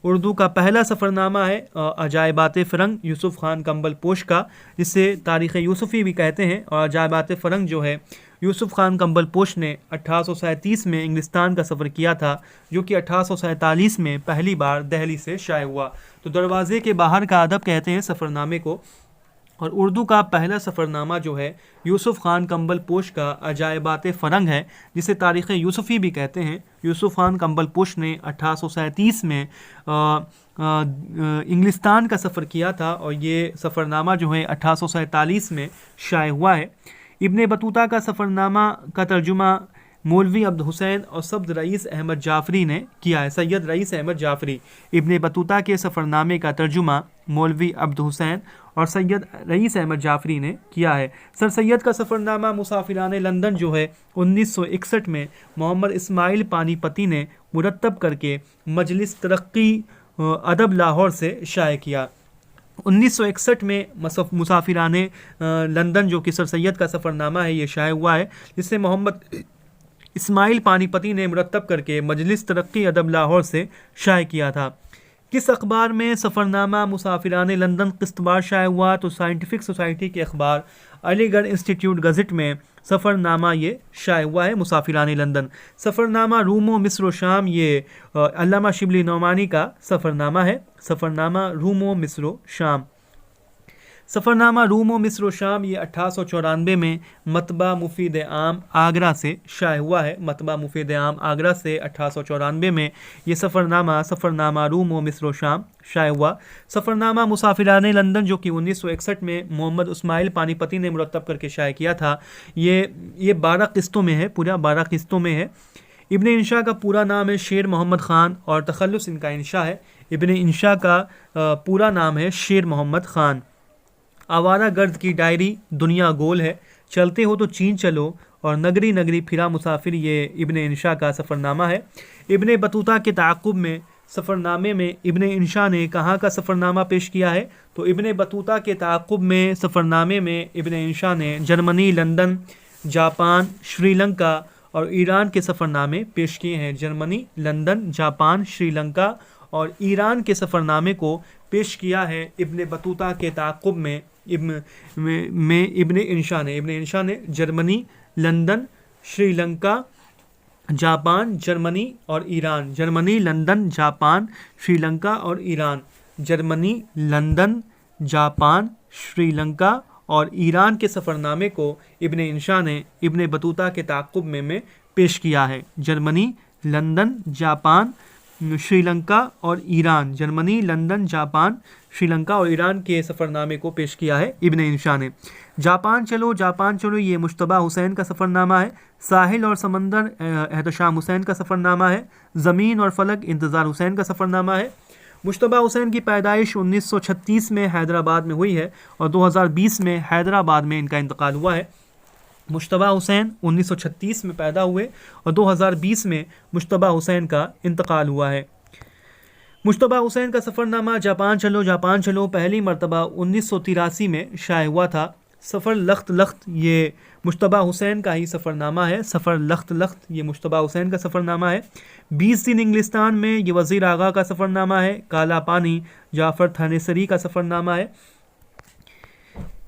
اردو کا پہلا سفرنامہ ہے عجائبات فرنگ یوسف خان کمبل پوش کا، جسے تاریخ یوسفی بھی کہتے ہیں۔ اور عجائبات فرنگ جو ہے یوسف خان کمبل پوش نے 1837 میں انگلستان کا سفر کیا تھا، جو کہ 1847 میں پہلی بار دہلی سے شائع ہوا۔ تو دروازے کے باہر کا ادب کہتے ہیں سفرنامے کو۔ اور اردو کا پہلا سفرنامہ جو ہے یوسف خان کمبل پوش کا عجائبات فرنگ ہے، جسے تاریخ یوسفی بھی کہتے ہیں۔ یوسف خان کمبل پوش نے 1837 میں انگلستان کا سفر کیا تھا، اور یہ سفرنامہ جو ہے 1847 میں شائع ہوا ہے۔ ابن بطوطہ کا سفرنامہ کا ترجمہ مولوی عبد حسین اور سید رئیس احمد جعفری نے کیا ہے۔ سید رئیس احمد جعفری ابن بطوطہ کے سفرنامے کا ترجمہ مولوی عبد حسین اور سید رئیس احمد جعفری نے کیا ہے۔ سر سید کا سفرنامہ مسافران لندن جو ہے 1961 میں محمد اسماعیل پانی پتی نے مرتب کر کے مجلس ترقی ادب لاہور سے شائع کیا۔ 1961 میں مسافران لندن جو کہ سر سید کا سفرنامہ ہے یہ شائع ہوا ہے، جس سے محمد اسماعیل پانی پتی نے مرتب کر کے مجلس ترقی ادب لاہور سے شائع کیا تھا۔ کس اخبار میں سفرنامہ مسافران لندن قسط وار شائع ہوا؟ تو سائنٹیفک سوسائٹی کے اخبار علی گڑھ انسٹیٹیوٹ گزٹ میں سفرنامہ یہ شائع ہوا ہے مسافران لندن۔ سفرنامہ روم و مصر و شام، یہ علامہ شبلی نعمانی کا سفرنامہ ہے۔ سفرنامہ روم و مصر و شام۔ سفرنامہ روم و مصر و شام یہ 1894 میں مطبع مفید عام آگرہ سے شائع ہوا ہے. مطبع مفید عام آگرہ سے 1894 میں یہ سفرنامہ روم و مصر و شام شائع ہوا. سفرنامہ مسافران لندن جو کہ 1961 میں محمد اسماعیل پانی پتی نے مرتب کر کے شائع کیا تھا، یہ 12 قسطوں میں ہے، پورا 12 قسطوں میں ہے. ابن انشا کا پورا نام ہے شیر محمد خان اور تخلص ان کا انشا ہے. ابن انشا کا پورا نام ہے شیر محمد خان. آوارہ گرد کی ڈائری دنیا گول ہے، چلتے ہو تو چین چلو اور نگری نگری پھرا مسافر، یہ ابن انشا کا سفرنامہ ہے. ابن بطوطہ کے تعاقب میں سفرنامے میں ابن انشا نے کہاں کا سفرنامہ پیش کیا ہے؟ تو ابن بطوطہ کے تعاقب میں سفرنامے میں ابن انشا نے جرمنی، لندن، جاپان، شری لنکا اور ایران کے سفرنامے پیش کیے ہیں. جرمنی، لندن، جاپان، شری لنکا اور ایران کے سفرنامے کو پیش کیا ہے ابن بطوطہ کے تعاقب میں ابن انشا نے جرمنی، لندن، شری لنکا، جاپان، جرمنی اور ایران. جرمنی، لندن، جاپان، شری لنکا اور ایران. جرمنی، لندن، جاپان، شری لنکا اور ایران کے سفرنامے کو ابن انشا نے ابن بطوطہ کے تعاقب میں پیش کیا ہے. جرمنی، لندن، جاپان، شری لنکا اور ایران. جرمنی، لندن، جاپان، شری لنکا اور ایران کے سفرنامے کو پیش کیا ہے ابن انشا نے. جاپان چلو یہ مجتبیٰ حسین کا سفرنامہ ہے. ساحل اور سمندر احتشام حسین کا سفرنامہ ہے. زمین اور فلک انتظار حسین کا سفرنامہ ہے. مجتبیٰ حسین کی پیدائش 1936 میں حیدرآباد میں ہوئی ہے اور 2020 میں حیدرآباد میں ان کا انتقال ہوا ہے. مجتبیٰ حسین 1936 میں پیدا ہوئے اور 2020 میں مجتبیٰ حسین کا انتقال ہوا ہے. مجتبیٰ حسین کا سفرنامہ جاپان چلو پہلی مرتبہ 1983 میں شائع ہوا تھا. سفر لخت یہ مجتبیٰ حسین کا ہی سفرنامہ ہے. سفر لخت یہ مجتبیٰ حسین کا سفرنامہ ہے. 20 دن انگلستان میں یہ وزیر آغا کا سفرنامہ ہے. کالا پانی جعفر تھانیسری کا سفرنامہ ہے.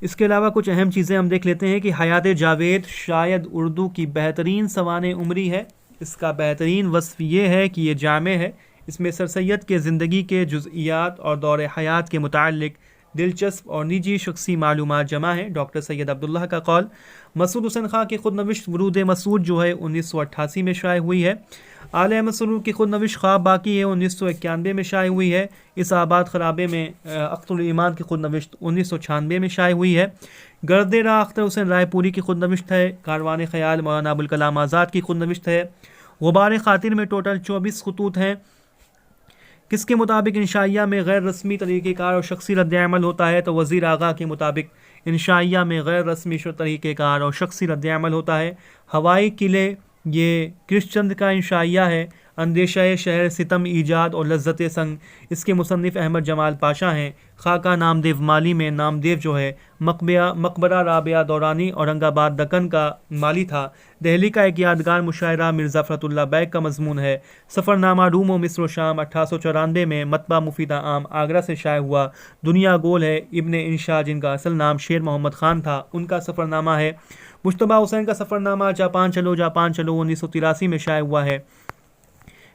اس کے علاوہ کچھ اہم چیزیں ہم دیکھ لیتے ہیں کہ حیات جاوید شاید اردو کی بہترین سوانح عمری ہے. اس کا بہترین وصف یہ ہے کہ یہ جامع ہے. اس میں سر سید کے زندگی کے جزئیات اور دور حیات کے متعلق دلچسپ اور نجی شخصی معلومات جمع ہیں. ڈاکٹر سید عبداللہ کا قول. مسعود حسین خان کی خود نوشت ورود مسعود جو ہے 1988 میں شائع ہوئی ہے. آل احمد سرور کی خود نوشت خواب باقی ہے 1991 میں شائع ہوئی ہے. اس آباد خرابے میں اختر الایمان کی خود نوشت 1996 میں شائع ہوئی ہے. گرد راہ اختر حسین رائے پوری کی خود نوشت ہے. کاروان خیال مولانا ابوالکلام آزاد کی خود نوشت ہے. غبار خاطر میں ٹوٹل 24 خطوط ہیں. کس کے مطابق انشائیہ میں غیر رسمی طریقہ کار اور شخصی رد عمل ہوتا ہے؟ تو وزیر آغا کے مطابق انشائیہ میں غیر رسمی طریقہ کار اور شخصی رد عمل ہوتا ہے. ہوائی قلعے یہ کرشن چندر کا انشائیہ ہے. اندیشہ شہر ستم ایجاد اور لذت سنگ اس کے مصنف احمد جمال پاشا ہیں. خاکہ نامدیو مالی میں نامدیو جو ہے مقبرہ رابعہ دورانی اورنگ آباد دکن کا مالی تھا. دہلی کا ایک یادگار مشاعرہ مرزا فرت اللہ بیگ کا مضمون ہے. سفرنامہ روم و مصر و شام 1894 میں مطبع مفیدہ عام آگرہ سے شائع ہوا. دنیا گول ہے ابن انشا جن کا اصل نام شیر محمد خان تھا ان کا سفرنامہ ہے. مجتبیٰ حسین کا سفرنامہ جاپان چلو 1983 میں شائع ہوا ہے.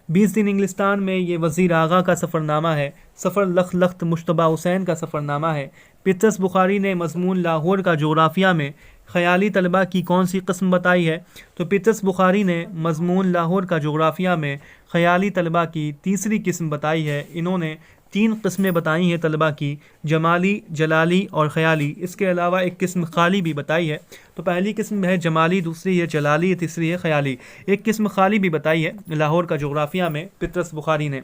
20 دن انگلستان میں یہ وزیر آغا کا سفرنامہ ہے. سفر لخت مجتبیٰ حسین کا سفرنامہ ہے. پیٹرس بخاری نے مضمون لاہور کا جغرافیہ میں خیالی طلبہ کی کون سی قسم بتائی ہے؟ تو پیٹرس بخاری نے مضمون لاہور کا جغرافیہ میں خیالی طلبہ کی تیسری قسم بتائی ہے. انہوں نے 3 قسمیں بتائی ہیں طلبہ کی، جمالی، جلالی اور خیالی. اس کے علاوہ ایک قسم خالی بھی بتائی ہے. تو پہلی قسم ہے جمالی، دوسری ہے جلالی، تیسری ہے خیالی. ایک قسم خالی بھی بتائی ہے لاہور کا جغرافیہ میں پیٹرس بخاری نے.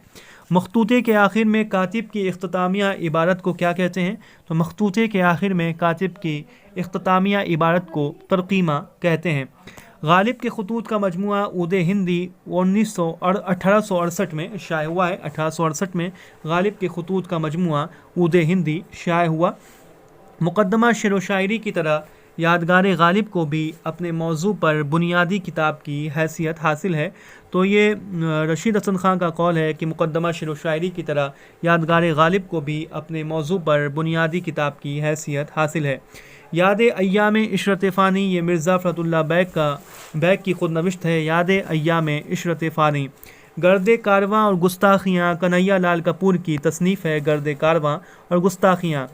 مخطوطے کے آخر میں کاتب کی اختتامیہ عبارت کو کیا کہتے ہیں؟ تو مخطوطے کے آخر میں کاتب کی اختتامیہ عبارت کو ترقیمہ کہتے ہیں. غالب کے خطوط کا مجموعہ عود ہندی 1868 میں شائع ہوا ہے. 1868 میں غالب کے خطوط کا مجموعہ عود ہندی شائع ہوا. مقدمہ شعر و شاعری کی طرح یادگار غالب کو بھی اپنے موضوع پر بنیادی کتاب کی حیثیت حاصل ہے. تو یہ رشید حسن خان کا قول ہے کہ مقدمہ شعر و شاعری کی طرح یادگار غالب کو بھی اپنے موضوع پر بنیادی کتاب کی حیثیت حاصل ہے. یاد ایام عشرت فانی یہ مرزا فرت اللہ بیگ کی خود نوشت ہے. یاد ایام عشرت فانی. گرد کارواں اور گستاخیاں کنہیا لال کپور کی تصنیف ہے. گرد کارواں اور گستاخیاں.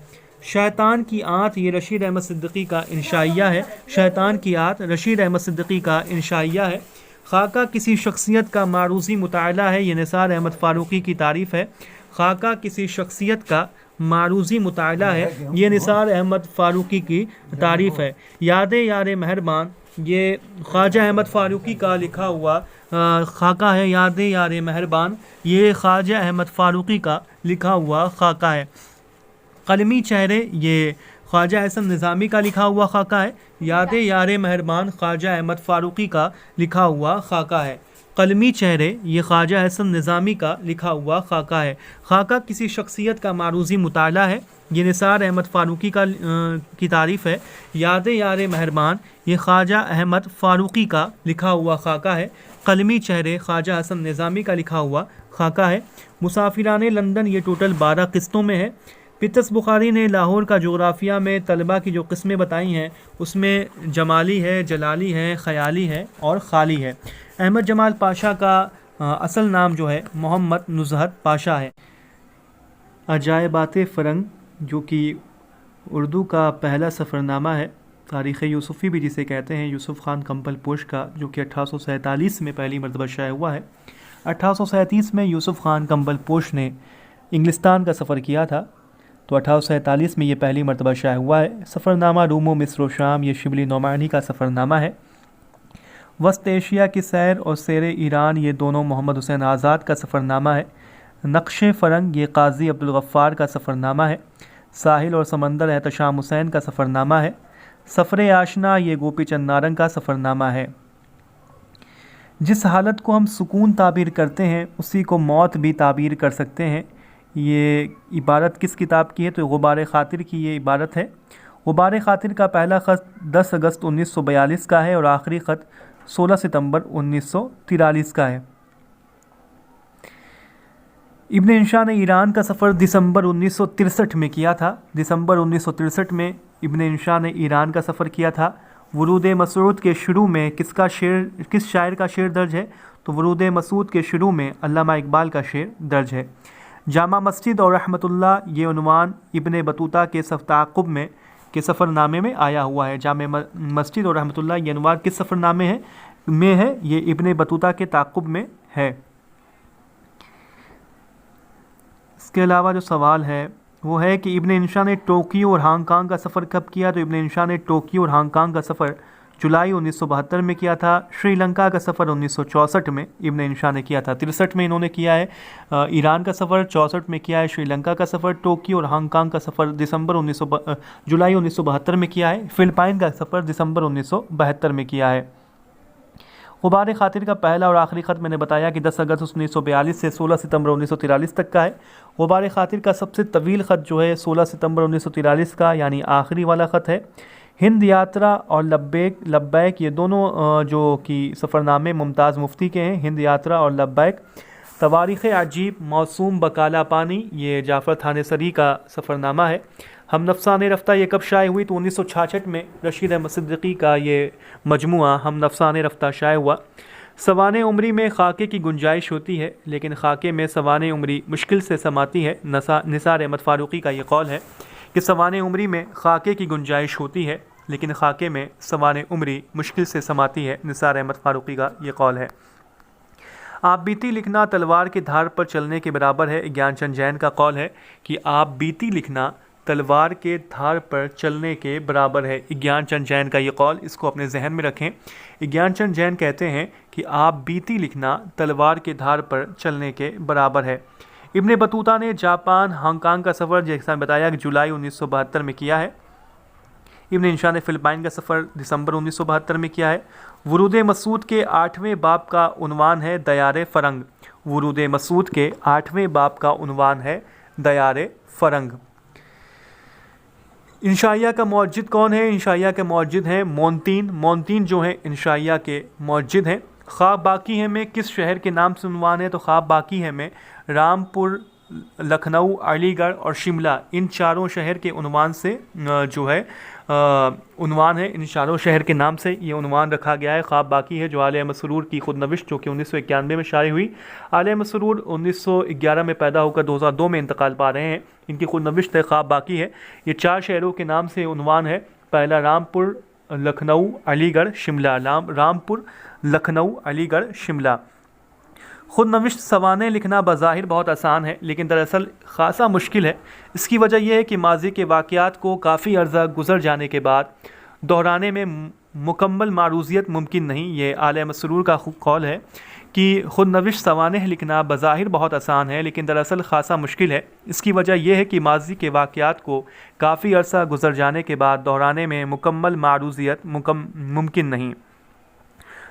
شیطان کی آنت یہ رشید احمد صدیقی کا انشائیہ ہے. شیطان کی آنت رشید احمد صدیقی کا انشائیہ ہے. خاکہ کسی شخصیت کا معروضی مطالعہ ہے یہ نثار احمد فاروقی کی تعریف ہے. خاکہ کسی شخصیت کا معروضی مطالعہ ہے یہ نثار احمد فاروقی کی تعریف ہے. یاد یار مہربان یہ خواجہ احمد فاروقی کا لکھا ہوا خاکہ ہے. یاد یار مہربان یہ خواجہ احمد فاروقی کا لکھا ہوا خاکہ ہے. قلمی چہرے یہ خواجہ احسن نظامی کا لکھا ہوا خاکہ ہے. یاد یار مہربان خواجہ احمد فاروقی کا لکھا ہوا خاکہ ہے. قلمی چہرے یہ خواجہ احسن نظامی کا لکھا ہوا خاکہ ہے. خاکہ کسی شخصیت کا معروضی مطالعہ ہے یہ نثار احمد فاروقی کی تعریف ہے. یاد یار مہربان یہ خواجہ احمد فاروقی کا لکھا ہوا خاکہ ہے. قلمی چہرے خواجہ حسن نظامی کا لکھا ہوا خاکہ ہے. مسافران لندن یہ ٹوٹل 12 قسطوں میں ہے. پیٹرس بخاری نے لاہور کا جغرافیہ میں طلبہ کی جو قسمیں بتائی ہیں اس میں جمالی ہے، جلالی ہے، خیالی ہے اور خالی ہے. احمد جمال پاشا کا اصل نام جو ہے محمد نزہت پاشا ہے. عجائبات فرنگ جو کہ اردو کا پہلا سفرنامہ ہے، تاریخ یوسفی بھی جسے کہتے ہیں، یوسف خان کمپل پوش کا، جو کہ 1847 میں پہلی مرتبہ شائع ہوا ہے. 1837 میں یوسف خان کمپل پوش نے انگلستان کا سفر کیا تھا، تو 1847 میں یہ پہلی مرتبہ شائع ہوا ہے. سفرنامہ روم و مصر و شام یہ شبلی نعمانی کا سفرنامہ ہے. وسط ایشیا کی سیر اور سیر ایران یہ دونوں محمد حسین آزاد کا سفرنامہ ہے. نقش فرنگ یہ قاضی عبدالغفار کا سفرنامہ ہے. ساحل اور سمندر احتشام حسین کا سفرنامہ ہے. سفر آشنا یہ گوپی چند نارنگ کا سفرنامہ ہے. جس حالت کو ہم سکون تعبیر کرتے ہیں اسی کو موت بھی تعبیر کر سکتے ہیں. یہ عبارت کس کتاب کی ہے؟ تو غبار خاطر کی یہ عبارت ہے. غبار خاطر کا پہلا خط 10 اگست 1942 کا ہے اور آخری خط 16 ستمبر 1943 کا ہے. ابن انشا نے ایران کا سفر دسمبر 1963 میں کیا تھا. دسمبر 1963 میں ابن انشا نے ایران کا سفر کیا تھا. ورود مسعود کے شروع میں کس شاعر کا شعر درج ہے؟ تو ورود مسعود کے شروع میں علامہ اقبال کا شعر درج ہے. جامع مسجد اور رحمت اللہ یہ عنوان ابن بطوطہ کے تعاقب میں کے سفر نامے میں آیا ہوا ہے. جامع مسجد اور رحمت اللہ یہ عنوان کس سفر نامے میں ہے؟ یہ ابن بطوطہ کے تعاقب میں ہے. اس کے علاوہ جو سوال ہے وہ ہے کہ ابن انشا نے ٹوکیو اور ہانگ کانگ کا سفر کب کیا؟ تو ابن انشا نے ٹوکیو اور ہانگ کانگ کا سفر جولائی 1972 میں کیا تھا. شری لنکا کا سفر 1964 میں ابن انشا نے کیا تھا. 63 میں انہوں نے کیا ہے ایران کا سفر، 64 میں کیا ہے شری لنکا کا سفر. ٹوکیو اور ہانگ کانگ کا سفر جولائی 1972 میں کیا ہے. فلپائن کا سفر دسمبر 1972 میں کیا ہے. غبار خاطر کا پہلا اور آخری خط میں نے بتایا کہ 10 اگست 1942 سے 16 ستمبر 1943 تک کا ہے. غبار خاطر کا سب سے طویل خط جو ہے 16 ستمبر 1943 کا یعنی آخری والا خط ہے. ہند یاترا اور لبیک یہ دونوں جو کہ سفرنامے ممتاز مفتی کے ہیں. ہند یاترا اور لبیک. تواریخ عجیب موسوم بکالا پانی یہ جعفر تھانیسری کا سفرنامہ ہے. ہم نفسان رفتہ یہ کب شائع ہوئی؟ تو 1966 میں رشید احمد صدیقی کا یہ مجموعہ ہم نفسان رفتہ شائع ہوا. سوانح عمری میں خاکے کی گنجائش ہوتی ہے لیکن خاکے میں سوانح عمری مشکل سے سماتی ہے. نثار احمد فاروقی کا یہ قول ہے کہ سوانح عمری میں خاکے کی گنجائش ہوتی ہے لیکن خاکے میں سوانح عمری مشکل سے سماتی ہے. نثار احمد فاروقی کا یہ قول ہے. آپ بیتی لکھنا تلوار کے دھار پر چلنے کے برابر ہے. گیان چند جین کا قول ہے کہ آپ بیتی لکھنا تلوار کے دھار پر چلنے کے برابر ہے. گیان چند جین کا یہ قول اس کو اپنے ذہن میں رکھیں. گیان چند جین کہتے ہیں کہ آپ بیتی لکھنا تلوار کے دھار پر چلنے کے برابر ہے. ابن بطوطہ نے جاپان ہانگ کانگ کا سفر جیسا بتایا کہ جولائی 1972 میں کیا ہے. ابن انشا نے فلپائن کا سفر دسمبر 1972 میں کیا ہے. ورود مسعود کے 8ویں باب کا عنوان ہے دیار فرنگ. ورود مسعود کے 8ویں باب کا عنوان ہے دیار فرنگ. انشائیہ کا موجد کون ہے؟ انشائیہ کے موجد ہیں مونتین جو ہیں انشائیہ کے موجد ہیں. خواب باقی ہے میں کس شہر کے نام سے عنوان ہے؟ تو خواب باقی ہے میں رامپور، لکھنؤ، علی گڑھ اور شملہ ان چاروں شہر کے عنوان سے جو ہے عنوان ہے انشارو شہر کے نام سے یہ عنوان رکھا گیا ہے۔ خواب باقی ہے جو عالیہ مسرور کی خود نوشت جو کہ 1991 میں شائع ہوئی۔ عالیہ مسرور 1911 میں پیدا ہو کر 2002 میں انتقال پا رہے ہیں۔ ان کی خود نوشت ہے خواب باقی ہے۔ یہ 4 شہروں کے نام سے عنوان ہے۔ پہلا رامپور، لکھنؤ، علی گڑھ، شملہ۔ رامپور، لکھنؤ، علی گڑھ، شملہ۔ خود نوشت سوانح لکھنا بظاہر بہت آسان ہے لیکن دراصل خاصا مشکل ہے۔ اس کی وجہ یہ ہے کہ ماضی کے واقعات کو کافی عرصہ گزر جانے کے بعد دہرانے میں مکمل معروضیت ممکن نہیں۔ یہ عالیہ مسرور کا قول ہے کہ خود نوشت سوانح لکھنا بظاہر بہت آسان ہے لیکن دراصل خاصا مشکل ہے۔ اس کی وجہ یہ ہے کہ ماضی کے واقعات کو کافی عرصہ گزر جانے کے بعد دہرانے میں مکمل معروضیت ممکن نہیں۔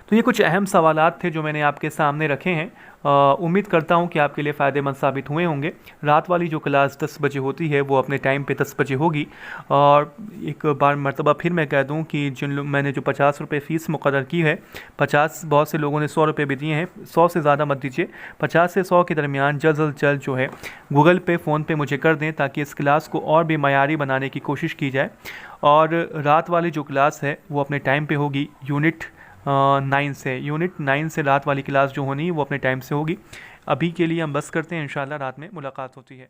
تو یہ کچھ اہم سوالات تھے جو میں نے آپ کے سامنے رکھے ہیں۔ امید کرتا ہوں کہ آپ کے لیے فائدہ مند ثابت ہوئے ہوں گے۔ رات والی جو کلاس 10 بجے ہوتی ہے وہ اپنے ٹائم پہ 10 بجے ہوگی۔ اور ایک بار مرتبہ پھر میں کہہ دوں کہ میں نے جو 50 روپے فیس مقرر کی ہے، 50 بہت سے لوگوں نے 100 روپے بھی دیے ہیں، 100 سے زیادہ مت دیجیے، 50 سے 100 کے درمیان جلد از جلد جو ہے گوگل پے، فون پے مجھے کر دیں تاکہ اس کلاس کو اور بھی معیاری بنانے کی کوشش کی جائے۔ اور رات والی جو کلاس ہے وہ اپنے ٹائم پہ ہوگی، یونٹ 9 سے رات والی کلاس جو ہونی وہ اپنے ٹائم سے ہوگی۔ ابھی کے لیے ہم بس کرتے ہیں، انشاءاللہ رات میں ملاقات ہوتی ہے۔